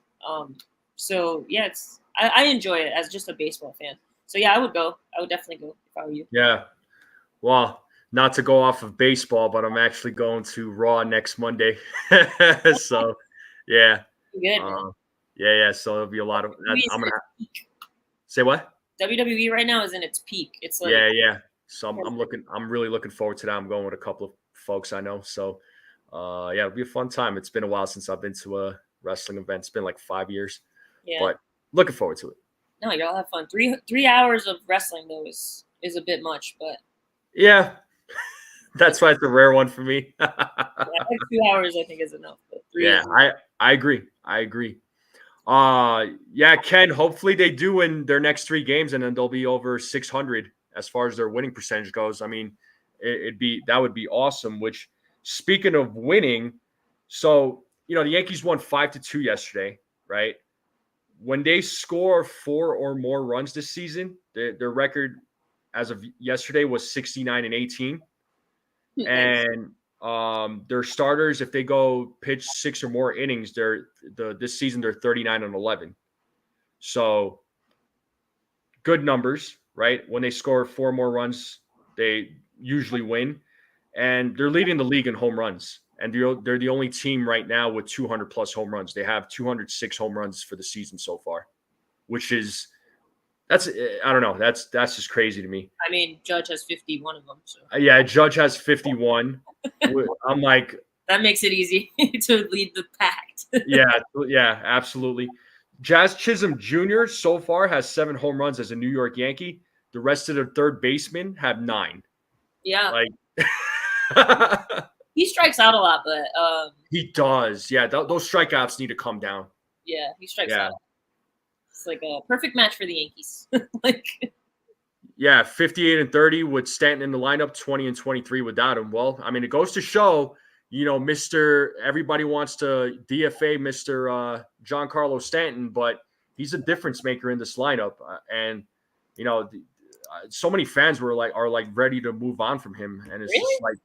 So yeah, I enjoy it as just a baseball fan. So yeah, I would go. I would definitely go if I were you. Yeah. Well, not to go off of baseball, but I'm actually going to Raw next Monday. So yeah. Good. Yeah. So there'll be a lot of. I'm gonna say what? WWE right now is in its peak. It's like yeah. So I'm really looking forward to that. I'm going with a couple of folks I know. So yeah, it'll be a fun time. It's been a while since I've been to a wrestling event. It's been like 5 years. Yeah. But looking forward to it. No, y'all have fun. 3 hours of wrestling though is a bit much, but yeah. That's why it's a rare one for me. Yeah, like 2 hours I think is enough. But 3 yeah, I agree. Yeah, Ken, hopefully they do win their next 3 games and then they'll be over 600 as far as their winning percentage goes. I mean, that would be awesome. Which, speaking of winning, so the Yankees won 5-2 yesterday, right? When they score 4 or more runs this season, their record as of yesterday was 69-18, and their starters, if they go pitch 6 or more innings, this season they're 39-11. So good numbers, right? When they score 4 more runs, they usually win, and they're leading the league in home runs, and they're the only team right now with 200 plus home runs. They have 206 home runs for the season so far, which is I don't know, that's just crazy to me. I mean, Judge has 51 of them. So. Yeah, Judge has 51. I'm like, that makes it easy to lead the pack. yeah, absolutely. Jazz Chisholm Jr. so far has 7 home runs as a New York Yankee. The rest of the third basemen have 9. Yeah. Like he strikes out a lot, but he does. Yeah, those strikeouts need to come down. Yeah, he strikes out. It's like a perfect match for the Yankees. Yeah, 58 and 30 with Stanton in the lineup, 20 and 23 without him. Well, I mean, it goes to show, everybody wants to DFA Mr. Giancarlo Stanton, but he's a difference maker in this lineup. And so many fans are ready to move on from him, and it's just like,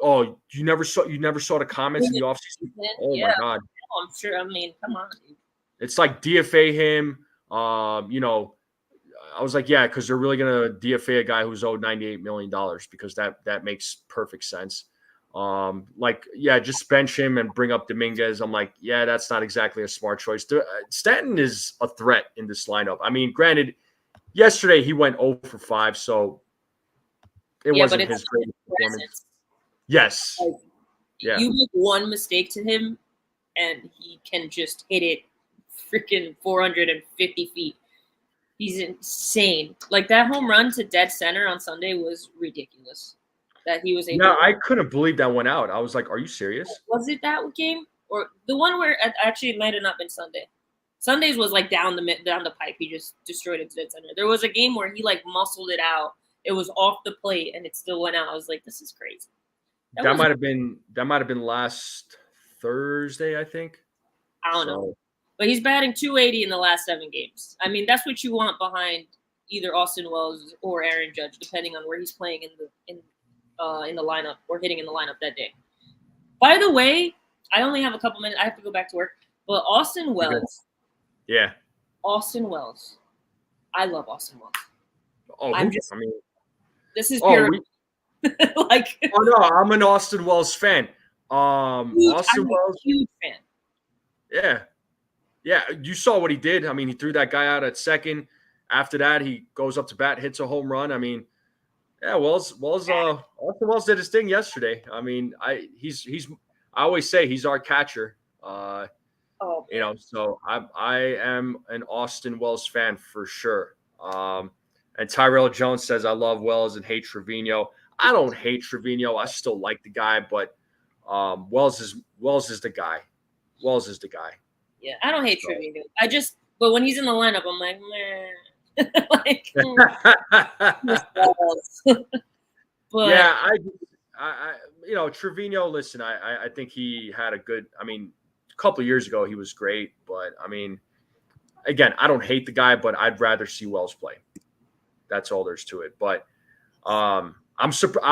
oh, you never saw the comments in the offseason? Oh my God! Oh, I'm sure. I mean, come on. It's like DFA him. I was like, yeah, because they're really gonna DFA a guy who's owed $98 million because that makes perfect sense. Just bench him and bring up Dominguez. I'm like, yeah, that's not exactly a smart choice. Stanton is a threat in this lineup. I mean, granted, yesterday he went 0 for 5, so it wasn't his greatest performance. Yes. You make one mistake to him, and he can just hit it freaking 450 feet. He's insane. Like, that home run to dead center on Sunday was ridiculous. That he was able to. I couldn't believe that went out. I was like, are you serious? Was it that game? Or the one where actually it might have not been Sunday. Sundays was like down the pipe. He just destroyed it to dead center. There was a game where he like muscled it out. It was off the plate and it still went out. I was like, this is crazy. That might have been last Thursday, I think. I don't know. But he's batting .280 in the last 7 games. I mean, that's what you want behind either Austin Wells or Aaron Judge, depending on where he's playing in the lineup or hitting in the lineup that day. By the way, I only have a couple minutes. I have to go back to work. But Austin Wells. Yeah. Austin Wells. I love Austin Wells. Oh, this is pure. No, I'm an Austin Wells fan. Austin Wells, huge fan. Yeah. Yeah, you saw what he did. I mean, he threw that guy out at second. After that, he goes up to bat, hits a home run. I mean, yeah, Austin Wells did his thing yesterday. I mean, I always say he's our catcher. So I am an Austin Wells fan for sure. And Tyrell Jones says, I love Wells and hate Trevino. I don't hate Trevino. I still like the guy, but Wells is the guy. Wells is the guy. Yeah, I don't hate Trevino. But when he's in the lineup, I'm like, man. But yeah, I Trevino. Listen, I think he had a good. I mean, a couple of years ago he was great, but I mean, again, I don't hate the guy, but I'd rather see Wells play. That's all there's to it. But I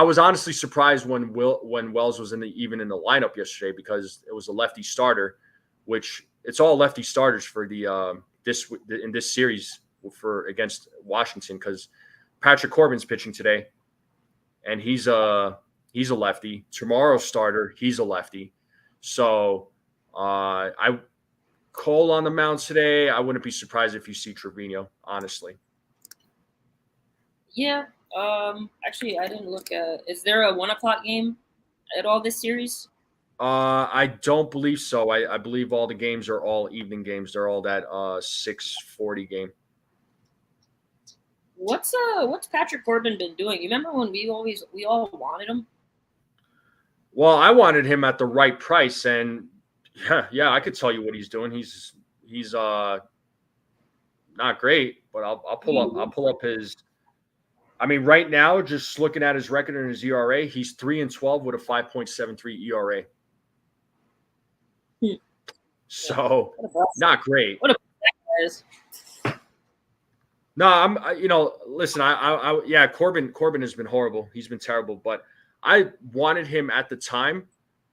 was honestly surprised when Wells was even in the lineup yesterday because it was a lefty starter, which it's all lefty starters for the in this series against Washington because Patrick Corbin's pitching today, and he's a lefty. Tomorrow's starter, he's a lefty. So Cole on the mound today. I wouldn't be surprised if you see Trevino, honestly. Yeah. Actually, I didn't look at. Is there a 1:00 game at all this series? I don't believe so. I believe all the games are all evening games. They're all that 6:40 game. What's Patrick Corbin been doing? You remember when we all wanted him? Well, I wanted him at the right price, and yeah, I could tell you what he's doing. He's not great, but I'll pull up his. I mean, right now, just looking at his record and his ERA, he's 3-12 with a 5.73 ERA. So not great. What a that is. No, listen, Corbin has been horrible. He's been terrible, but I wanted him at the time,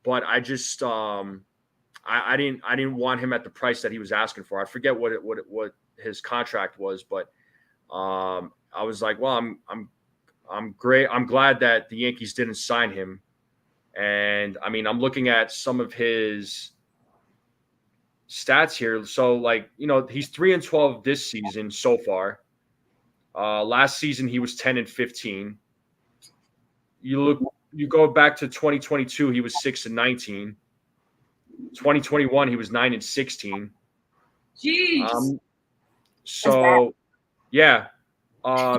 but I just I didn't want him at the price that he was asking for. I forget what his contract was, but I was like, well, I'm great. I'm glad that the Yankees didn't sign him. And I mean, I'm looking at some of his stats here. So he's 3-12 this season so far. Last season he was 10-15. You go back to 2022, he was 6-19. 2021, he was 9-16. Jeez. Yeah.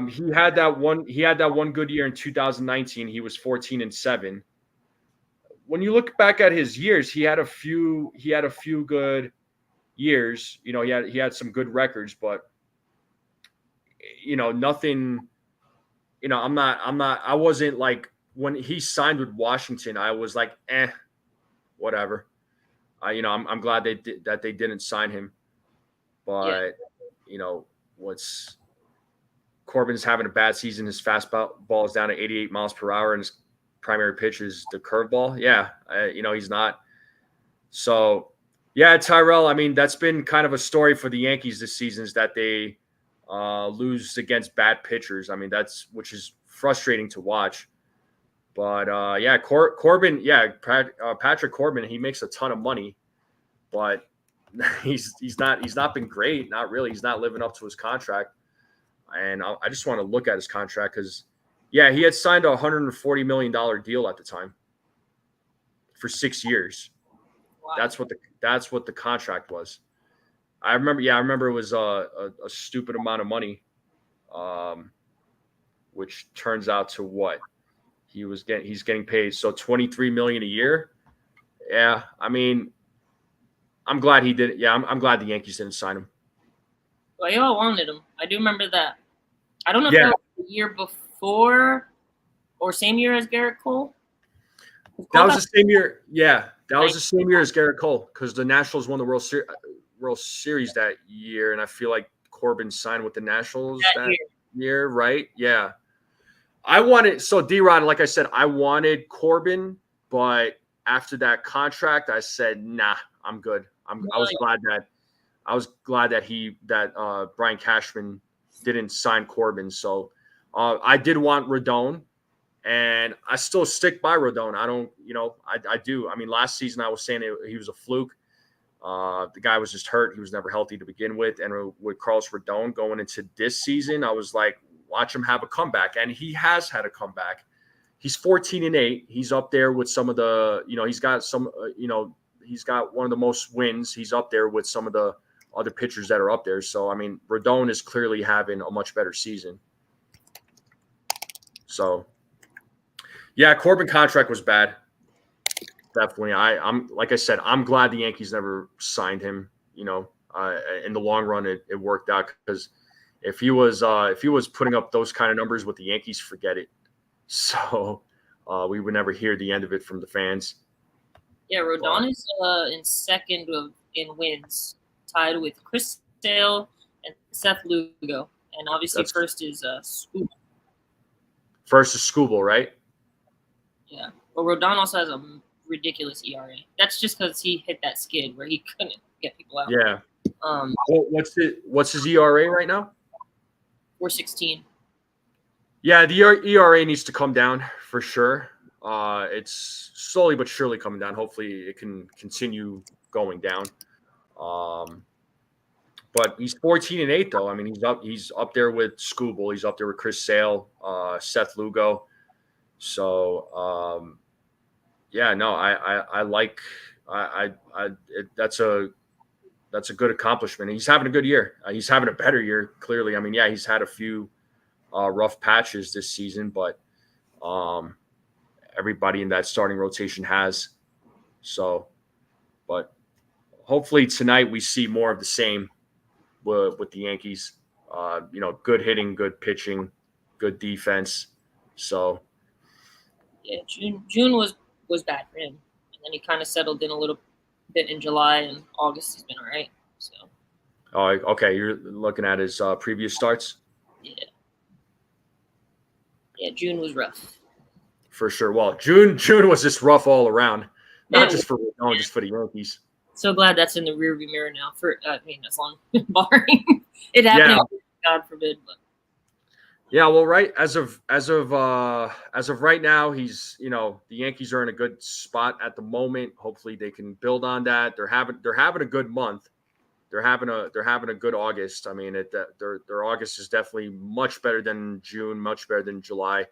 He had that one good year in 2019. He was 14-7. When you look back at his years, he had a few good years. You know, he had some good records, but nothing. I wasn't like when he signed with Washington. I was like, whatever. I'm glad that they didn't sign him, but Corbin's having a bad season. His fastball is down to 88 miles per hour, and his primary pitch is the curveball. Yeah, he's not. So, yeah, Tyrell. I mean, that's been kind of a story for the Yankees this season, is that they lose against bad pitchers. I mean, which is frustrating to watch. But yeah, Corbin. Yeah, Patrick Corbin. He makes a ton of money, but he's not been great. Not really. He's not living up to his contract. And I just want to look at his contract because, yeah, he had signed a $140 million deal at the time for 6 years. Wow. That's what the contract was. I remember it was a stupid amount of money, which turns out to what he's getting paid. So $23 million a year. Yeah, I mean, I'm glad he did it. Yeah, I'm glad the Yankees didn't sign him. Well, you all wanted him. I do remember that. I don't know if that was the year before or same year as Garrett Cole. That was the same year. Yeah, that was the same year as Garrett Cole because the Nationals won the World Series that year, and I feel like Corbin signed with the Nationals that year, right? Yeah. D-Rod, like I said, I wanted Corbin, but after that contract, I said, nah, I'm good. I was glad that Brian Cashman didn't sign Corbin. So I did want Rodon, and I still stick by Rodon. I do. I mean, last season I was saying he was a fluke. The guy was just hurt. He was never healthy to begin with. And with Carlos Rodon going into this season, I was like, watch him have a comeback. And he has had a comeback. He's 14-8. He's up there with some of the, he's got some, he's got one of the most wins. He's up there with some of the other pitchers that are up there. So, I mean, Rodon is clearly having a much better season. So, yeah, Corbin contract was bad. Definitely. I'm like I said, I'm glad the Yankees never signed him. In the long run, it worked out because if he was putting up those kind of numbers with the Yankees, forget it. So we would never hear the end of it from the fans. Yeah, Rodon is in second in wins, tied with Chris Sale and Seth Lugo, and obviously first is Skubal. First is Skubal, right? Yeah, but Rodon also has a ridiculous ERA. That's just because he hit that skid where he couldn't get people out. Yeah. What's his ERA right now? 4.16. Yeah, the ERA needs to come down for sure. It's slowly but surely coming down. Hopefully, it can continue going down. But he's 14-8 though. I mean, he's up there with Skubal. He's up there with Chris Sale, Seth Lugo. So, yeah, no, that's a good accomplishment. He's having a good year. He's having a better year, clearly. I mean, yeah, he's had a few rough patches this season, but everybody in that starting rotation has. So, but hopefully tonight we see more of the same with the Yankees. Good hitting, good pitching, good defense. So, yeah, June was bad for him, and then he kind of settled in a little bit in July, and August has been all right. So. Oh, okay. You're looking at his previous starts. Yeah. Yeah, June was rough. For sure. Well, June was just rough all around, not just for just for the Yankees. So glad that's in the rearview mirror now. As long barring it happening, God forbid. But. Yeah, well, right as of right now, he's the Yankees are in a good spot at the moment. Hopefully, they can build on that. They're having a good month. They're having a good August. I mean, their August is definitely much better than June, much better than July.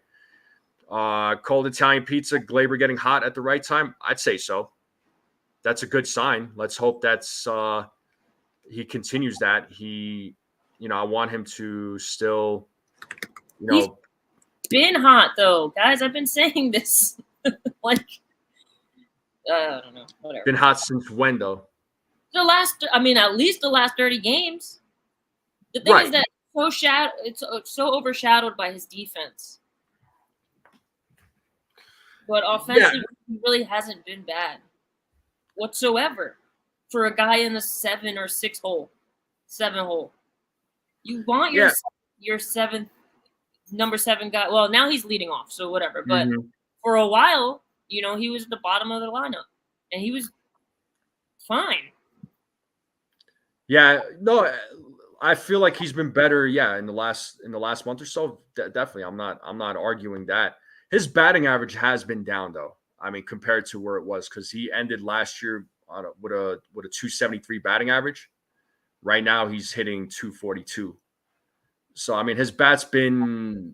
Cold Italian pizza, Gleyber getting hot at the right time. I'd say so. That's a good sign. Let's hope that's he continues that. I want him to still. He's been hot though, guys. I've been saying this. I don't know. Whatever. Been hot since when though? At least the last 30 games. The thing is that it's so overshadowed by his defense. But offensively, he really hasn't been bad whatsoever for a guy in the 7 or 6 hole, 7 hole. You want your seventh, number 7 guy. Well, now he's leading off, so whatever. But for a while, he was at the bottom of the lineup, and he was fine. Yeah, no, I feel like he's been better. Yeah, in the last month or so, definitely. I'm not arguing that. His batting average has been down though. I mean, compared to where it was, because he ended last year with a 273 batting average. Right now, he's hitting 242. So I mean, his bat's been,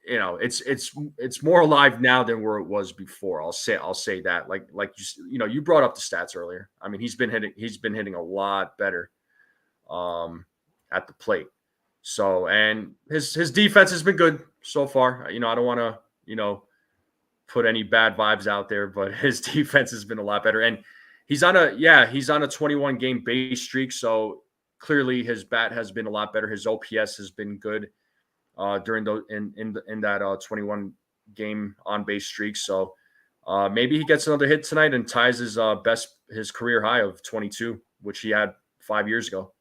it's more alive now than where it was before. I'll say that. Like you brought up the stats earlier. I mean, he's been hitting a lot better at the plate. So, and his defense has been good so far. I don't want to put any bad vibes out there, but his defense has been a lot better. And he's on a 21 game base streak. So clearly his bat has been a lot better. His OPS has been good during that 21 game on base streak. So maybe he gets another hit tonight and ties his career high of 22, which he had 5 years ago.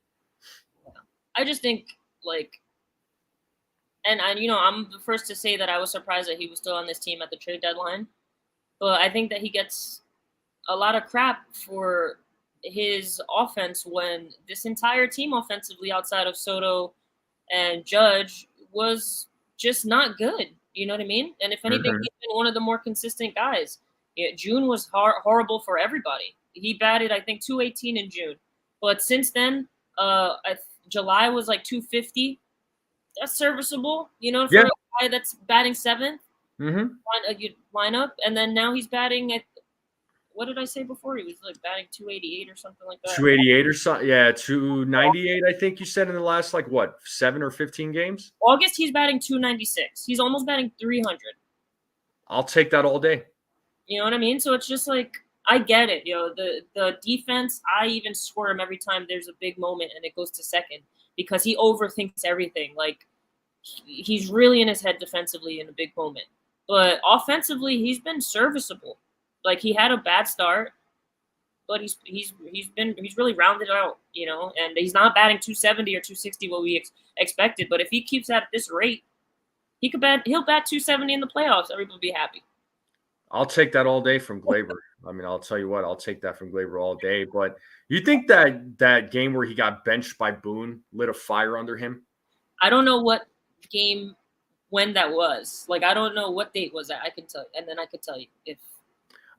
I just think I'm the first to say that I was surprised that he was still on this team at the trade deadline. But I think that he gets a lot of crap for his offense when this entire team offensively outside of Soto and Judge was just not good. You know what I mean? And if anything, he's been one of the more consistent guys. Yeah, June was horrible for everybody. He batted, I think, 218 in June. But since then, July was like 250. That's serviceable, for a guy that's batting 7th. Line up, and then now he's batting at, what did I say before? He was like batting 288 or something like that. 288 or something, yeah, 298. I think you said in the last 7 or 15 games. August he's batting 296. He's almost batting 300. I'll take that all day. You know what I mean? So it's just I get it. The defense. I even squirm every time there's a big moment and it goes to second, because he overthinks everything. He's really in his head defensively in a big moment. But offensively, he's been serviceable. He had a bad start, but he's really rounded out, and he's not batting 270 or 260 what we expected. But if he keeps at this rate, he'll bat 270 in the playoffs. Everybody will be happy. I'll take that all day from Gleyber. I mean, I'll tell you what, I'll take that from Gleyber all day. But you think that game where he got benched by Boone lit a fire under him? I don't know what game, when that was. I don't know what date was that. I can tell you, and then I could tell you if.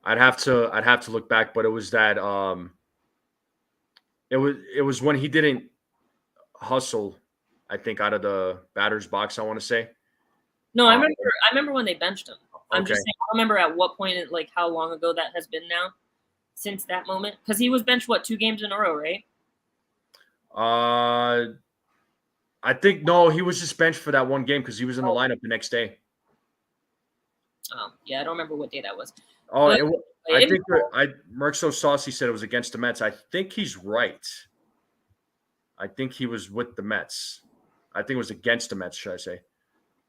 I'd have to look back, but it was that it was when he didn't hustle, I think, out of the batter's box, I want to say. No, I remember when they benched him. I'm just saying, I remember at what point, how long ago that has been now, since that moment. Because he was benched, 2 games in a row, right? I think, no, he was just benched for that one game because he was in the lineup the next day. Yeah, I don't remember what day that was. Oh, I think Merck So Saucy said it was against the Mets. I think he's right. I think he was with the Mets. I think it was against the Mets, should I say.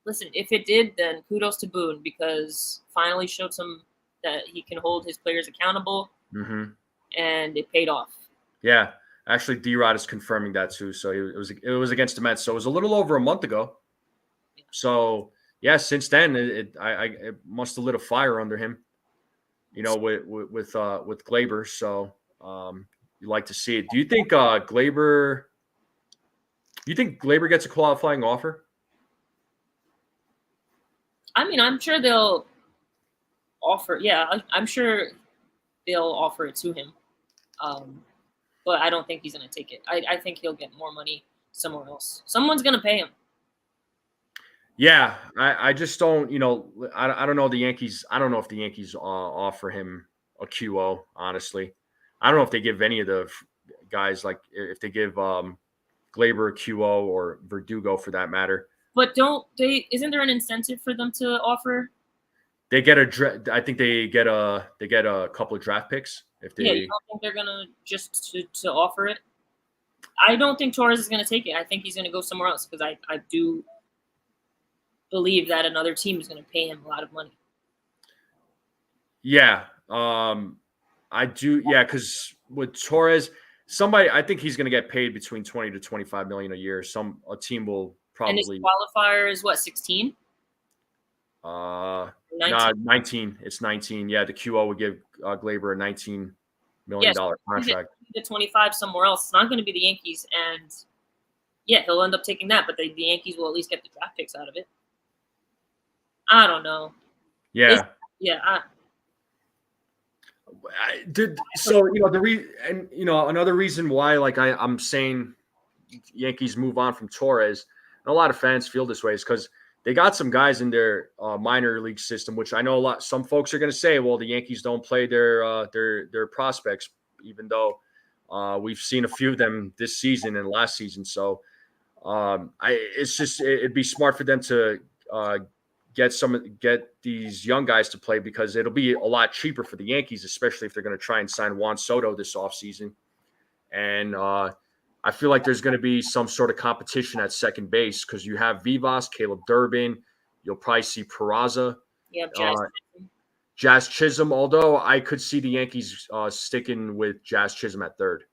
Listen, if it did, then kudos to Boone, because finally showed some that he can hold his players accountable, and it paid off. Yeah, actually, D-Rod is confirming that too. So it was against the Mets. So it was a little over a month ago. Yeah. So yeah, since then it must have lit a fire under him, with Gleyber. So you like to see it. Do you think Gleyber gets a qualifying offer? I mean, I'm sure they'll offer. Yeah, I'm sure they'll offer it to him. But I don't think he's going to take it. I think he'll get more money somewhere else. Someone's going to pay him. Yeah, I just don't, I don't know the Yankees. I don't know if the Yankees offer him a QO, honestly. I don't know if they give any of the guys, if they give Gleyber a QO or Verdugo for that matter. But isn't there an incentive for them to offer? They get I think they get a couple of draft picks. If they, you don't think they're gonna just to offer it? I don't think Torres is gonna take it. I think he's gonna go somewhere else because I do believe that another team is gonna pay him a lot of money. Yeah, I do. Yeah, because with Torres, I think he's gonna get paid between 20 to 25 million a year. A team will probably. And his qualifier is what, 16? 19? Nah, 19. It's 19. Yeah, the QO would give Gleyber a $19 million contract. The 25 somewhere else. It's not going to be the Yankees, and yeah, he'll end up taking that. But the Yankees will at least get the draft picks out of it. I don't know. Yeah. I did. So another reason why, like I'm saying, Yankees move on from Torres, and a lot of fans feel this way, is because they got some guys in their minor league system, which I know some folks are going to say, well, the Yankees don't play their prospects, even though we've seen a few of them this season and last season. So it'd be smart for them to get these young guys to play, because it'll be a lot cheaper for the Yankees, especially if they're going to try and sign Juan Soto this offseason. And I feel like there's going to be some sort of competition at second base, because you have Vivas, Caleb Durbin. You'll probably see Peraza. Yeah, Jazz Chisholm, although I could see the Yankees sticking with Jazz Chisholm at third.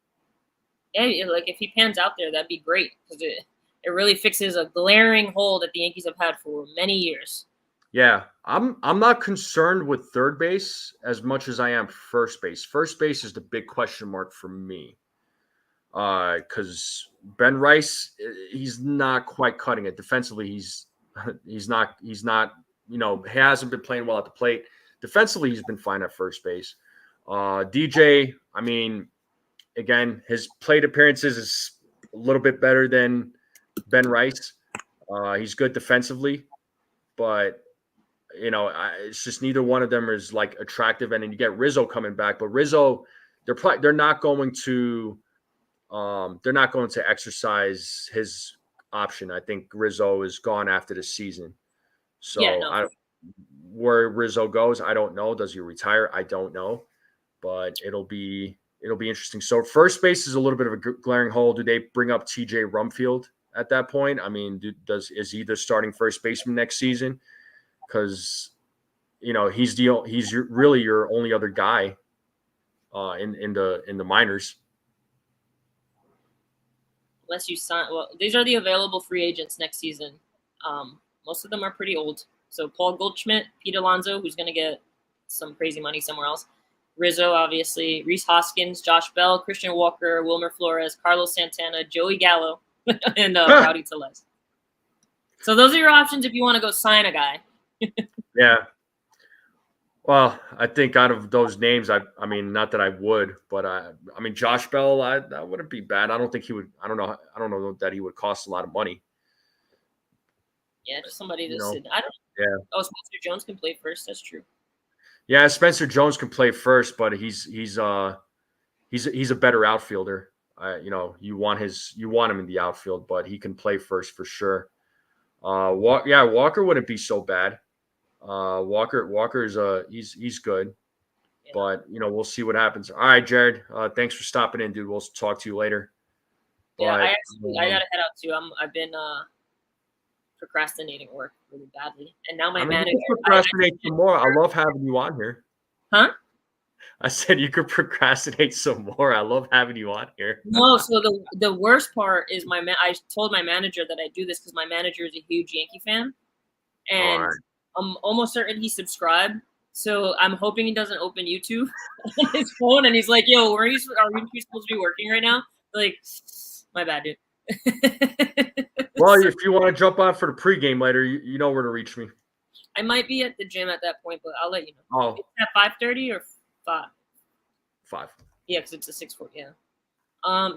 Yeah, like if he pans out there, that'd be great, because it really fixes a glaring hole that the Yankees have had for many years. Yeah, I'm not concerned with third base as much as I am first base. First base is the big question mark for me. Because Ben Rice, he's not quite cutting it defensively. He's not. He hasn't been playing well at the plate. Defensively, he's been fine at first base. DJ, I mean, again, his plate appearances is a little bit better than Ben Rice. He's good defensively, but it's just neither one of them is like attractive. And then you get Rizzo coming back, but Rizzo, they're not going to. They're not going to exercise his option. I think Rizzo is gone after the season. So where Rizzo goes, I don't know. Does he retire? I don't know. But it'll be interesting. So first base is a little bit of a glaring hole. Do they bring up TJ Rumfield at that point? I mean, is he the starting first baseman next season? Because he's really your only other guy in the minors. Unless you sign, well, these are the available free agents next season. Most of them are pretty old. So Paul Goldschmidt, Pete Alonso, who's going to get some crazy money somewhere else. Rizzo, obviously. Rhys Hoskins, Josh Bell, Christian Walker, Wilmer Flores, Carlos Santana, Joey Gallo, and Rowdy Tellez. So those are your options if you want to go sign a guy. Yeah. Well, I think out of those names, I mean, not that I would, but I mean, Josh Bell, that wouldn't be bad. I don't think he would. I don't know that he would cost a lot of money. Yeah, just somebody to sit. I don't. Yeah. Oh, Spencer Jones can play first. That's true. Yeah, Spencer Jones can play first, but he's a better outfielder. You want him in the outfield, but he can play first for sure. Walker wouldn't be so bad. Walker's he's good, yeah. But we'll see what happens. All right, Jared, thanks for stopping in, dude. We'll talk to you later. Yeah, I gotta head out too. I've been procrastinating work really badly, and now my manager. You could procrastinate some more. I love having you on here. Huh? I said you could procrastinate some more. I love having you on here. No, so the worst part is I told my manager that I do this because my manager is a huge Yankee fan, and I'm almost certain he subscribed. So I'm hoping he doesn't open YouTube on his phone, and he's like, "Yo, are we supposed to be working right now?" Like, my bad, dude. Well, if you want to jump on for the pregame later, you know where to reach me. I might be at the gym at that point, but I'll let you know. Oh, it's at 5:30 or 5? 5. Yeah, because it's a 6:40. Yeah.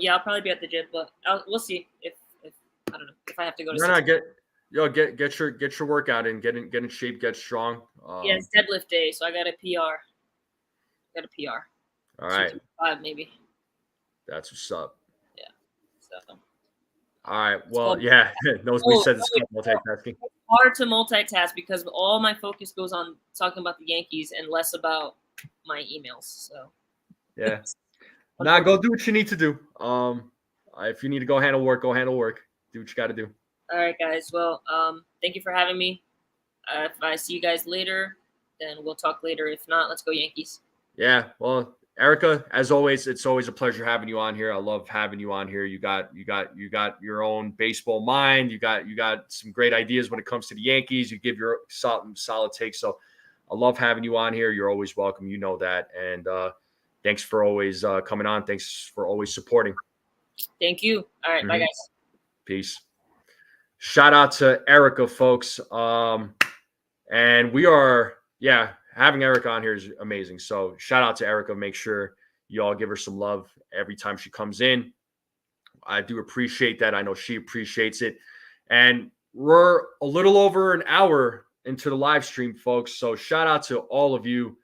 Yeah, I'll probably be at the gym, but we'll see if I don't know if I have to go to. Get your workout in, get in shape, get strong. Yeah, it's deadlift day, so I got a PR. All right. 5 maybe. That's what's up. Yeah. So. All right. Well, yeah. Nosebleed said it's multitasking. It's hard to multitask because all my focus goes on talking about the Yankees and less about my emails. So. Yeah. Nah, go do what you need to do. If you need to go handle work, go handle work. Do what you got to do. All right, guys. Well, thank you for having me. If I see you guys later, then we'll talk later. If not, let's go Yankees. Yeah. Well, Erica, as always, it's always a pleasure having you on here. I love having you on here. You got your own baseball mind. You got some great ideas when it comes to the Yankees. You give your solid takes. So I love having you on here. You're always welcome. You know that. And thanks for always coming on. Thanks for always supporting. Thank you. All right. Bye, guys. Peace. Shout out to Erica, folks. And we are, having Erica on here is amazing. So shout out to Erica. Make sure you all give her some love every time she comes in. I do appreciate that. I know she appreciates it. And we're a little over an hour into the live stream, folks. So shout out to all of you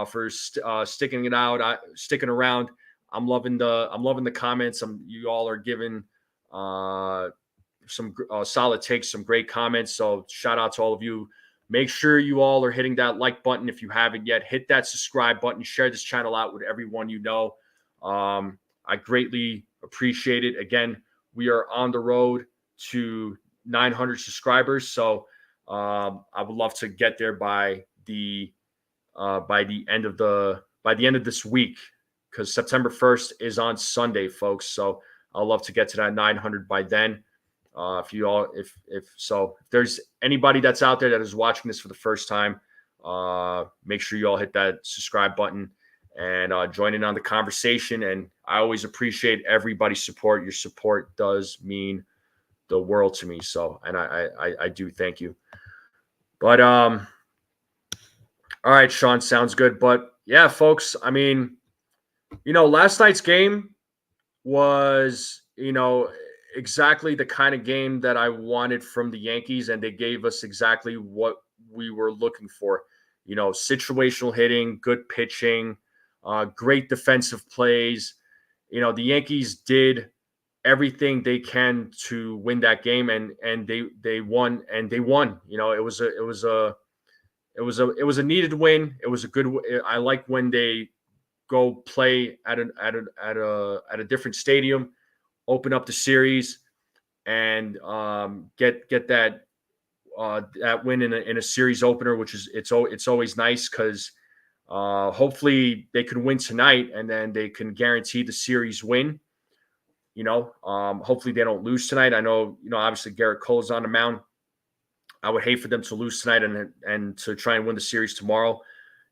for sticking it out, sticking around. I'm loving the comments. You all are giving some solid takes, some great comments. So shout out to all of you. Make sure you all are hitting that like button if you haven't yet. Hit that subscribe button. Share this channel out with everyone you know. I greatly appreciate it. Again, we are on the road to 900 subscribers. So I would love to get there by the end of this week, because September 1st is on Sunday, folks. So I'd love to get to that 900 by then. If there's anybody that's out there that is watching this for the first time, make sure you all hit that subscribe button and join in on the conversation. And I always appreciate everybody's support. Your support does mean the world to me. So, and I do thank you. But all right, Sean, sounds good. But yeah, folks, I mean, last night's game was, exactly the kind of game that I wanted from the Yankees, and they gave us exactly what we were looking for. Situational hitting, good pitching, great defensive plays. The Yankees did everything they can to win that game, and they won. It was a needed win. It was a good. I like when they go play at a different stadium, open up the series, and get that win in a series opener, which is it's always nice, because hopefully they can win tonight, and then they can guarantee the series win. Hopefully they don't lose tonight. I know, obviously Garrett Cole's on the mound. I would hate for them to lose tonight and to try and win the series tomorrow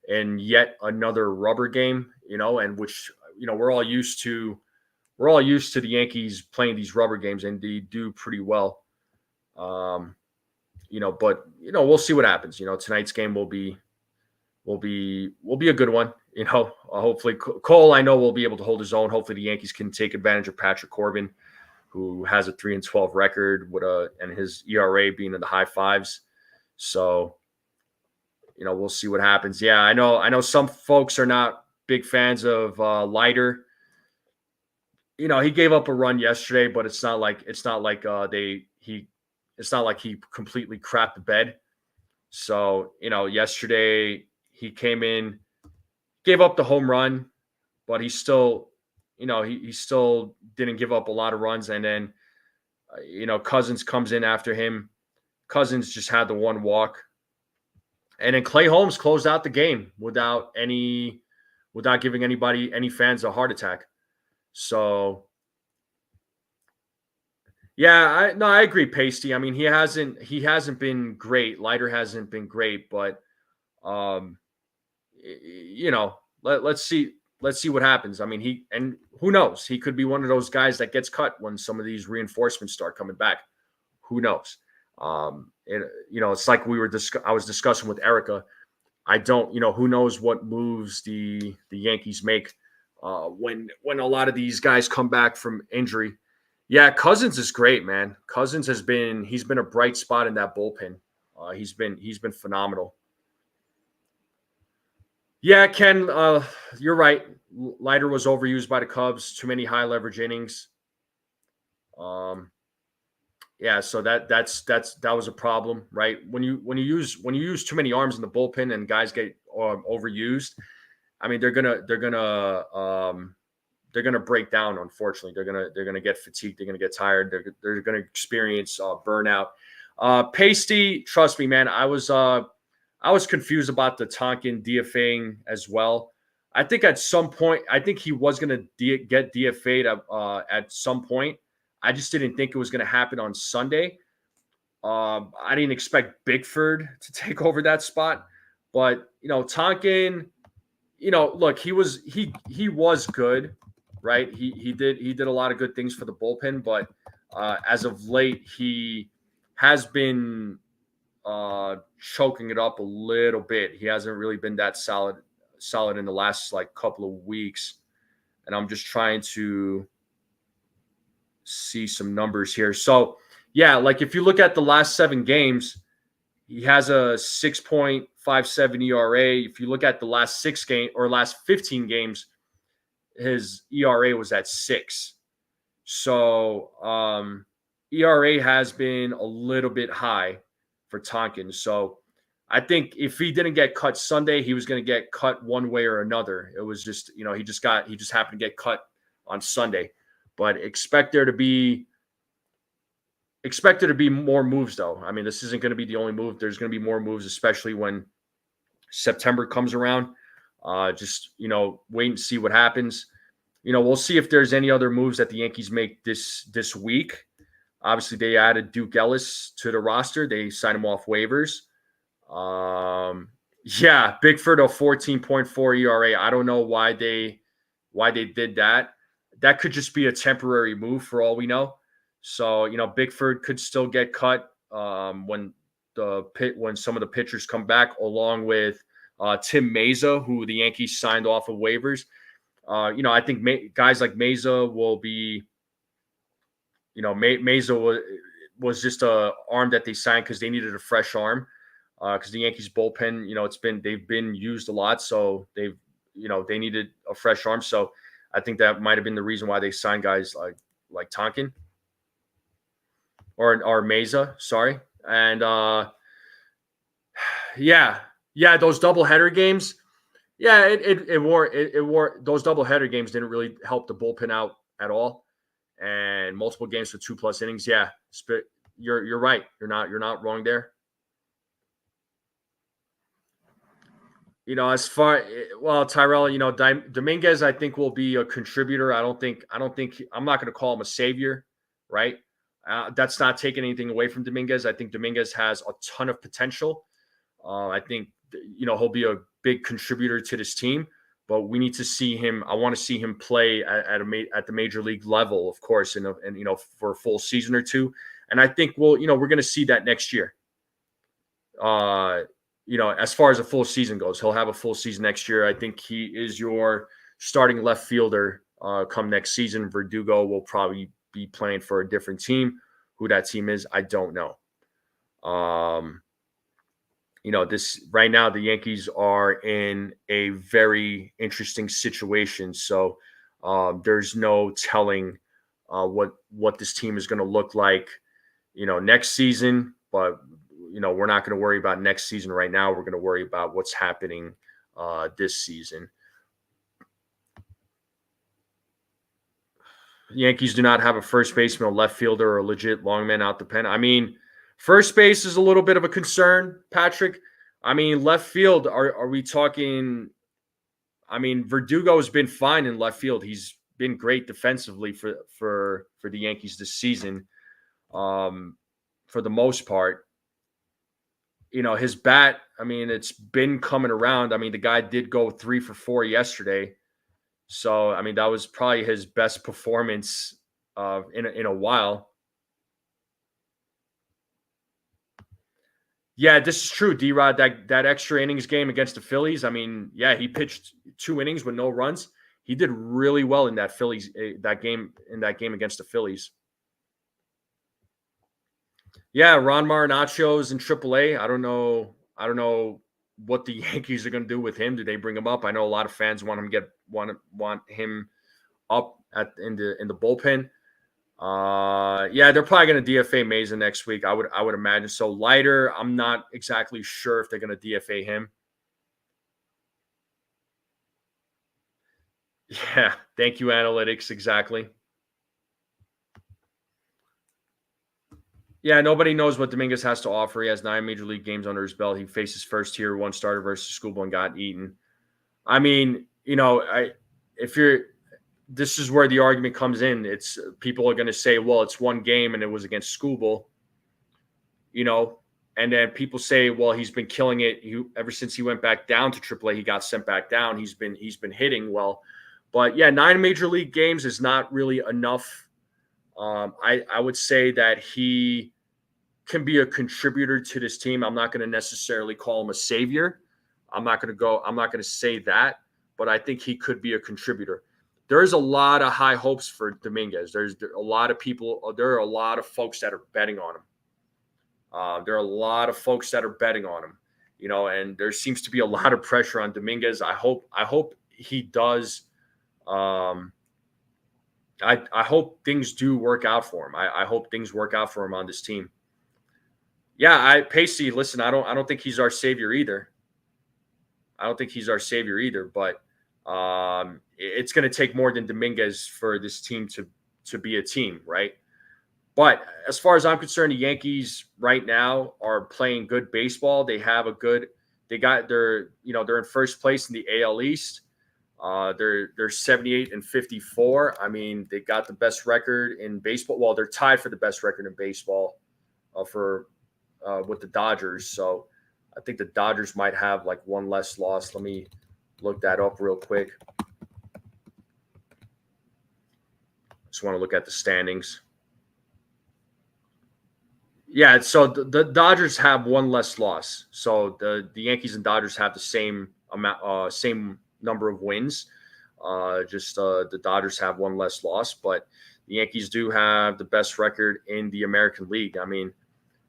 in yet another rubber game, and which, we're all used to the Yankees playing these rubber games, and they do pretty well. But we'll see what happens. Tonight's game will be a good one. Hopefully Cole, I know, will be able to hold his own. Hopefully the Yankees can take advantage of Patrick Corbin, who has a 3-12 record and his ERA being in the high fives. So, we'll see what happens. Yeah, I know some folks are not big fans of Leiter. He gave up a run yesterday, but it's not like he completely crapped the bed. So, yesterday he came in, gave up the home run, but he still, he still didn't give up a lot of runs. And then, Cousins comes in after him. Cousins just had the one walk. And then Clay Holmes closed out the game without giving any fans a heart attack. So, yeah, I agree, Pasty. I mean, he hasn't been great. Leiter hasn't been great, but let's see what happens. I mean, who knows? He could be one of those guys that gets cut when some of these reinforcements start coming back. Who knows? It's like I was discussing with Erica. I don't, who knows what moves the Yankees make when a lot of these guys come back from injury. Yeah, Cousins is great, man. Cousins he's been a bright spot in that bullpen. He's been phenomenal. Yeah, Ken, you're right. Leiter was overused by the Cubs. Too many high leverage innings. Yeah, so that was a problem, right? When you use too many arms in the bullpen and guys get overused, I mean, they're gonna break down. Unfortunately, they're gonna get fatigued. They're gonna get tired. They're gonna experience burnout. Pasty, trust me, man. I was confused about the Tonkin DFAing as well. I think at some point, I think he was gonna get DFA'd at some point. I just didn't think it was gonna happen on Sunday. I didn't expect Bickford to take over that spot, but Tonkin, look, he was good, right? He did a lot of good things for the bullpen, but as of late, he has been choking it up a little bit. He hasn't really been that solid in the last couple of weeks, and I'm just trying to see some numbers here. So yeah, if you look at the last 7 games, he has a 6.57 ERA. If you look at the last 15 games, his ERA was at 6. So ERA has been a little bit high for Tonkin. So I think if he didn't get cut Sunday, he was going to get cut one way or another. It was just, he just happened to get cut on Sunday. But expect there to be more moves, though. I mean, this isn't going to be the only move. There's going to be more moves, especially when September comes around. Just wait and see what happens. We'll see if there's any other moves that the Yankees make this week. Obviously, they added Duke Ellis to the roster. They signed him off waivers. Yeah, Bickford, a 14.4 ERA. I don't know why they did that. That could just be a temporary move for all we know. So, Bickford could still get cut when some of the pitchers come back, along with Tim Meza, who the Yankees signed off of waivers. I think guys like Meza will be, Meza was just a arm that they signed because they needed a fresh arm. Because the Yankees bullpen, they've been used a lot, so they needed a fresh arm. So I think that might have been the reason why they signed guys like Tonkin or Meza, sorry. And yeah, those doubleheader games. Yeah, it wore those doubleheader games didn't really help the bullpen out at all. And multiple games for 2+ innings. Yeah, you're right. You're not wrong there. Tyrell, Dominguez, I think, will be a contributor. I'm not going to call him a savior, right? That's not taking anything away from Dominguez. I think Dominguez has a ton of potential. I think, he'll be a big contributor to this team, but we need to see him. I want to see him play at the major league level, of course, and for a full season or two. And I think we're going to see that next year. As far as a full season goes, he'll have a full season next year. I think he is your starting left fielder come next season. Verdugo will probably be playing for a different team. Who that team is, I don't know. This right now, the Yankees are in a very interesting situation. So there's no telling what this team is going to look like, next season. But we're not going to worry about next season right now. We're going to worry about what's happening this season. The Yankees do not have a first baseman, a left fielder, or a legit long man out the pen. I mean, first base is a little bit of a concern, Patrick. I mean, left field, are we talking? I mean, Verdugo has been fine in left field. He's been great defensively for the Yankees this season, for the most part. His bat, I mean, it's been coming around. I mean, the guy did go 3 for 4 yesterday. So, I mean, that was probably his best performance in a while. Yeah, this is true, D-Rod. That extra innings game against the Phillies, I mean, yeah, he pitched 2 innings with no runs. He did really well in that game against the Phillies. Yeah, Ron Marinacio's in AAA. I don't know what the Yankees are going to do with him. Do they bring him up? I know a lot of fans want him up in the bullpen. Yeah, they're probably going to DFA Meza next week. I would imagine. So Leiter, I'm not exactly sure if they're going to DFA him. Yeah. Thank you, analytics. Exactly. Yeah, nobody knows what Dominguez has to offer. He has 9 major league games under his belt. He faced his first tier 1 starter versus Schoolboy and got eaten. I mean, if you're this is where the argument comes in. It's people are going to say, well, it's one game and it was against Schoolboy, and then people say, well, he's been killing it. Ever since he went back down to AAA, he got sent back down. He's been hitting well, but yeah, 9 major league games is not really enough. I would say that he can be a contributor to this team. I'm not going to necessarily call him a savior. I'm not going to say that, but I think he could be a contributor. There's a lot of high hopes for Dominguez. There are a lot of folks that are betting on him. There are a lot of folks that are betting on him, and there seems to be a lot of pressure on Dominguez. I hope he does. I hope things do work out for him. I hope things work out for him on this team. Yeah, Pacey, listen, I don't think he's our savior either. But it's going to take more than Dominguez for this team to be a team, right? But as far as I'm concerned, the Yankees right now are playing good baseball. They're in first place in the AL East. They're 78-54. I mean, they got the best record in baseball. Well, they're tied for the best record in baseball with the Dodgers. So I think the Dodgers might have like one less loss. Let me look that up real quick. Just want to look at the standings. Yeah, so the Dodgers have one less loss. So the Yankees and Dodgers have the same number of wins. The Dodgers have one less loss, but the Yankees do have the best record in the American League. I mean,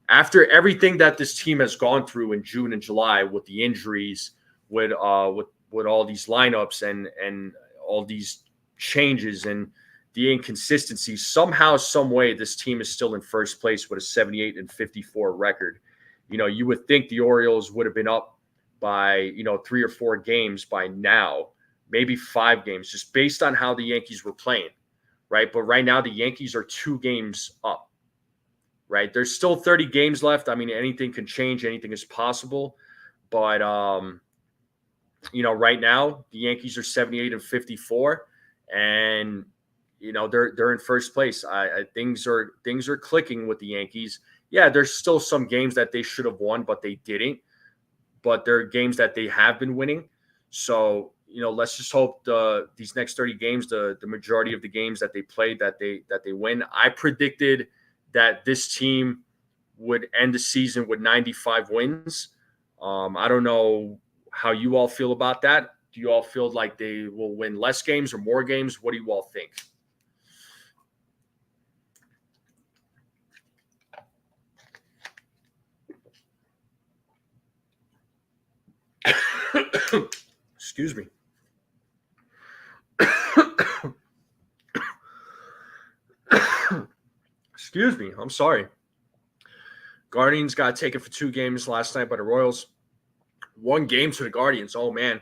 after everything that this team has gone through in June and July with the injuries, with all these lineups and all these changes and the inconsistency, somehow, some way, this team is still in first place with a 78-54 record. You would think the Orioles would have been up by 3 or 4 games by now, maybe 5 games, just based on how the Yankees were playing, right? But right now the Yankees are 2 games up, right? There's still 30 games left. I mean, anything can change, anything is possible, but right now the Yankees are 78-54, and they're in first place. Things are clicking with the Yankees. Yeah, there's still some games that they should have won, but they didn't. But there are games that they have been winning. So let's just hope these next 30 games, the majority of the games that they played, that they win. I predicted that this team would end the season with 95 wins. I don't know how you all feel about that. Do you all feel like they will win less games or more games? What do you all think? Excuse me. Excuse me. I'm sorry. Guardians got taken for 2 games last night by the Royals. 1 game to the Guardians. Oh, man.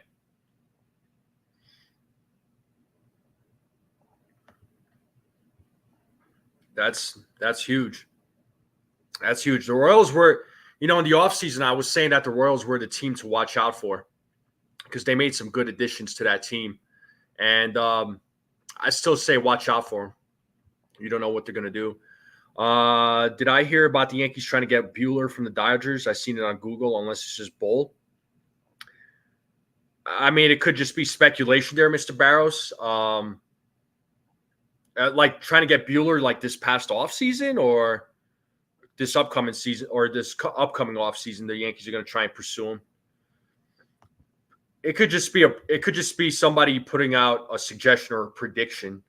That's huge. That's huge. The Royals were, in the offseason, I was saying that the Royals were the team to watch out for because they made some good additions to that team. And I still say watch out for them. You don't know what they're going to do. Did I hear about the Yankees trying to get Buehler from the Dodgers? I seen it on Google, unless it's just bull. I mean, it could just be speculation there, Mr. Barros. Like trying to get Buehler like this past offseason or this upcoming season or this upcoming offseason, the Yankees are going to try and pursue him. It could just be somebody putting out a suggestion or a prediction.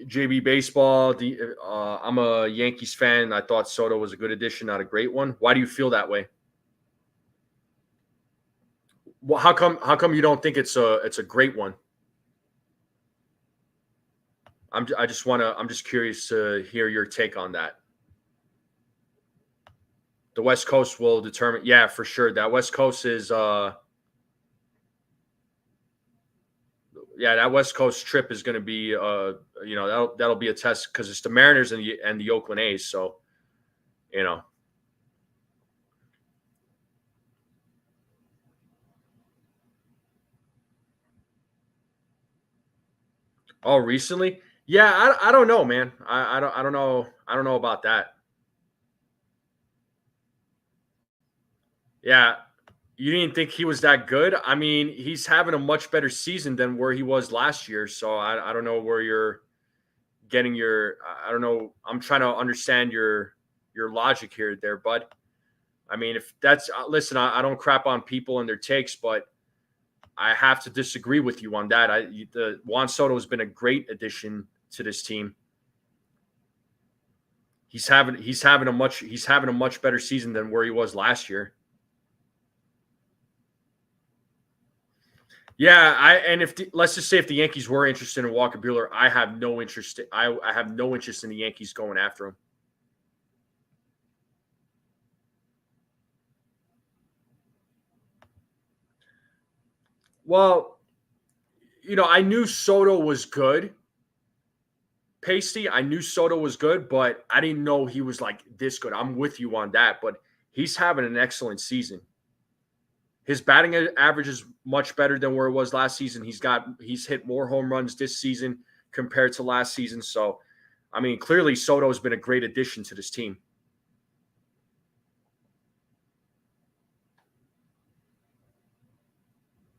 JB Baseball, I'm a Yankees fan. I thought Soto was a good addition, not a great one. Why do you feel that way? Well, how come you don't think it's a great one? I'm just curious to hear your take on that. The West Coast will determine. Yeah, for sure. That West Coast is Yeah, that West Coast trip is going to be, that'll be a test because it's the Mariners and the Oakland A's. So, you know. Oh, recently? Yeah, I don't know, man. I don't know. I don't know about that. Yeah, you didn't think he was that good? I mean, he's having a much better season than where he was last year. So I don't know where you're getting your. I don't know. I'm trying to understand your logic here, there, bud. I mean, if that's listen, I don't crap on people and their takes, but I have to disagree with you on that. The Juan Soto has been a great addition to this team. He's having a much better season than where he was last year. Yeah, let's just say if the Yankees were interested in Walker Buehler, I have no interest. I have no interest in the Yankees going after him. Well, I knew Soto was good. Pasty, I knew Soto was good, but I didn't know he was like this good. I'm with you on that, but he's having an excellent season. His batting average is much better than where it was last season. He's hit more home runs this season compared to last season. So, I mean, clearly Soto has been a great addition to this team.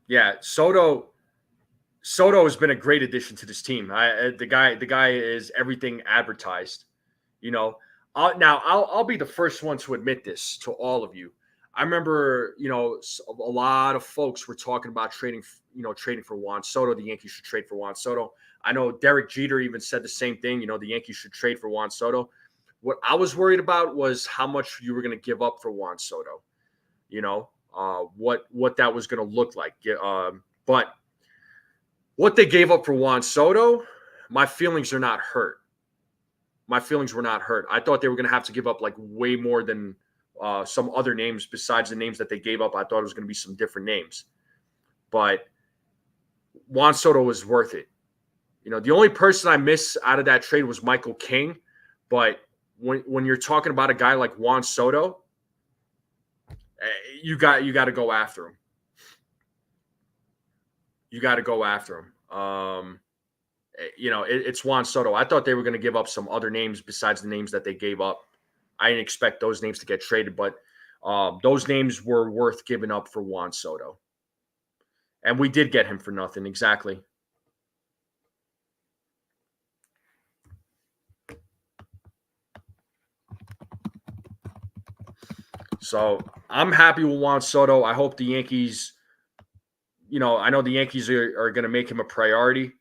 Yeah, Soto has been a great addition to this team. The guy is everything advertised. I'll be the first one to admit this to all of you. I remember, a lot of folks were talking about trading for Juan Soto. The Yankees should trade for Juan Soto. I know Derek Jeter even said the same thing. The Yankees should trade for Juan Soto. What I was worried about was how much you were going to give up for Juan Soto. What that was going to look like. But what they gave up for Juan Soto, my feelings are not hurt. My feelings were not hurt. I thought they were going to have to give up like way more than some other names besides the names that they gave up. I thought it was going to be some different names. But Juan Soto was worth it. The only person I miss out of that trade was Michael King. But when you're talking about a guy like Juan Soto, you got to go after him. You got to go after him. It's Juan Soto. I thought they were going to give up some other names besides the names that they gave up. I didn't expect those names to get traded, but those names were worth giving up for Juan Soto. And we did get him for nothing, exactly. So I'm happy with Juan Soto. I hope the Yankees, I know the Yankees are going to make him a priority,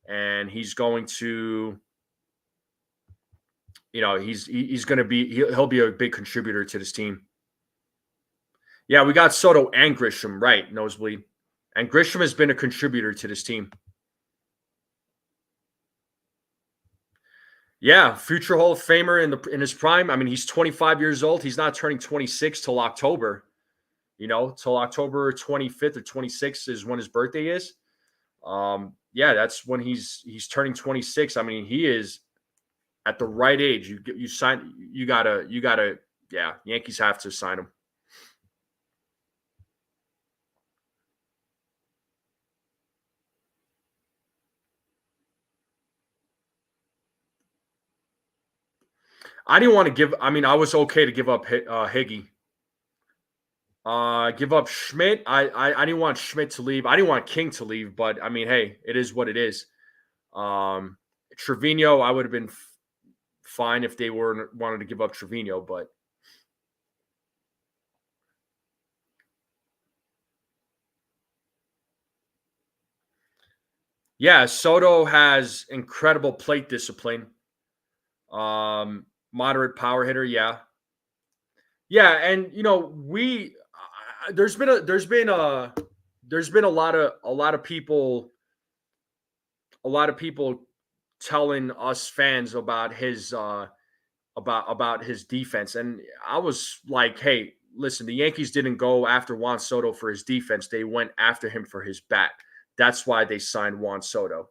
and he's going to, he's going to be, he'll be a big contributor to this team. Yeah, we got Soto and Grisham, right, Nosebleed. And Grisham has been a contributor to this team. Yeah, future Hall of Famer in his prime. I mean, he's 25 years old. He's not turning 26 till October. Till October 25th or 26th is when his birthday is. Yeah, that's when he's turning 26. I mean, he is at the right age. You gotta, yeah, Yankees have to sign him. I didn't want to give. I mean, I was okay to give up Higgy. Give up Schmidt. I didn't want Schmidt to leave. I didn't want King to leave, but I mean, hey, it is what it is. Trevino, I would have been fine if they wanted to give up Trevino, but yeah, Soto has incredible plate discipline. Moderate power hitter, yeah. Yeah, and there's been a lot of people telling us fans about his about his defense, and I was like, hey, listen, the Yankees didn't go after Juan Soto for his defense. They went after him for his bat. That's why they signed Juan Soto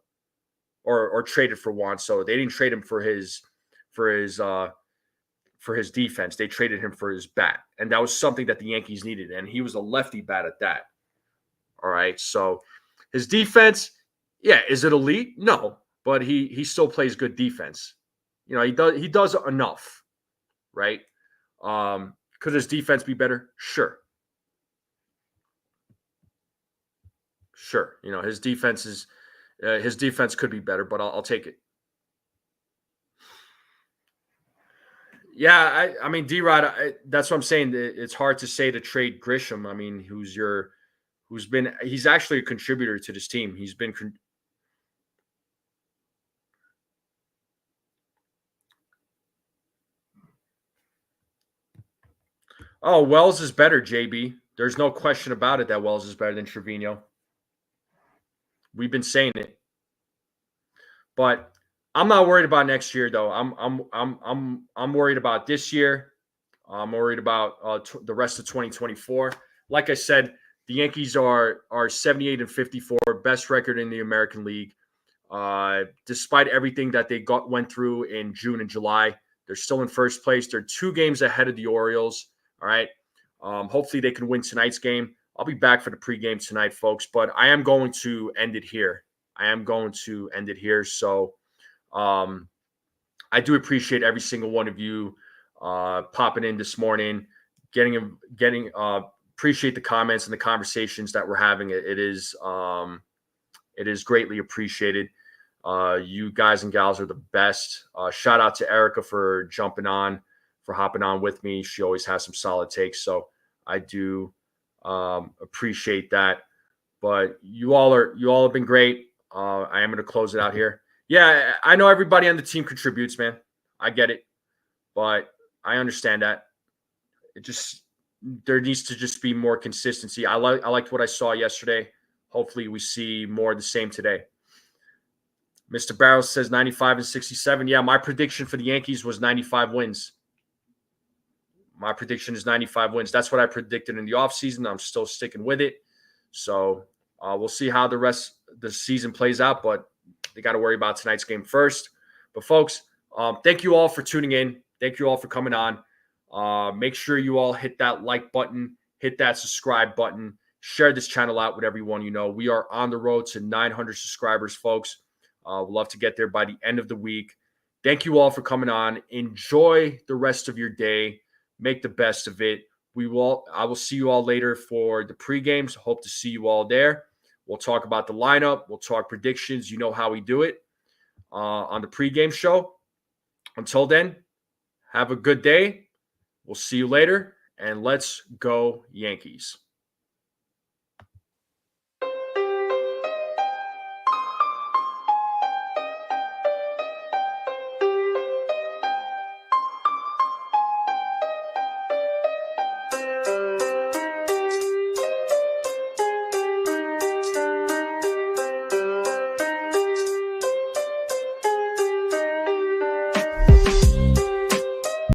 or traded for Juan Soto. They didn't trade him for his defense. They traded him for his bat. And that was something that the Yankees needed. And he was a lefty bat at that. All right. So his defense, yeah, is it elite? No, but he still plays good defense. You know, he does enough, right? Could his defense be better? Sure. You know, his defense could be better, but I'll take it. Yeah, I mean, D-Rod, that's what I'm saying. It's hard to say to trade Grisham. I mean, he's actually a contributor to this team. He's been Oh, Wells is better, JB. There's no question about it that Wells is better than Trevino. We've been saying it. But I'm not worried about next year, though. I'm worried about this year. I'm worried about the rest of 2024. Like I said, the Yankees are 78-54, best record in the American League. Despite everything that they went through in June and July, they're still in first place. They're 2 games ahead of the Orioles. All right. Hopefully they can win tonight's game. I'll be back for the pregame tonight, folks. But I am going to end it here. So I do appreciate every single one of you popping in this morning, appreciate the comments and the conversations that we're having. It is greatly appreciated. You guys and gals are the best. Shout out to Erica for hopping on with me. She always has some solid takes. So I do appreciate that. But you all have been great. I am going to close it out here. Yeah, I know everybody on the team contributes, man. I get it. But I understand that. There needs to just be more consistency. I liked what I saw yesterday. Hopefully we see more of the same today. Mr. Barrows says 95-67. Yeah, my prediction for the Yankees was 95 wins. My prediction is 95 wins. That's what I predicted in the offseason. I'm still sticking with it. So we'll see how the rest of the season plays out, but they got to worry about tonight's game first. But, folks, thank you all for tuning in. Thank you all for coming on. Make sure you all hit that like button, hit that subscribe button, share this channel out with everyone you know. We are on the road to 900 subscribers, folks. We'd love to get there by the end of the week. Thank you all for coming on. Enjoy the rest of your day. Make the best of it. I will see you all later for the pre-games. Hope to see you all there. We'll talk about the lineup. We'll talk predictions. You know how we do it on the pre-game show. Until then, have a good day. We'll see you later, and let's go Yankees.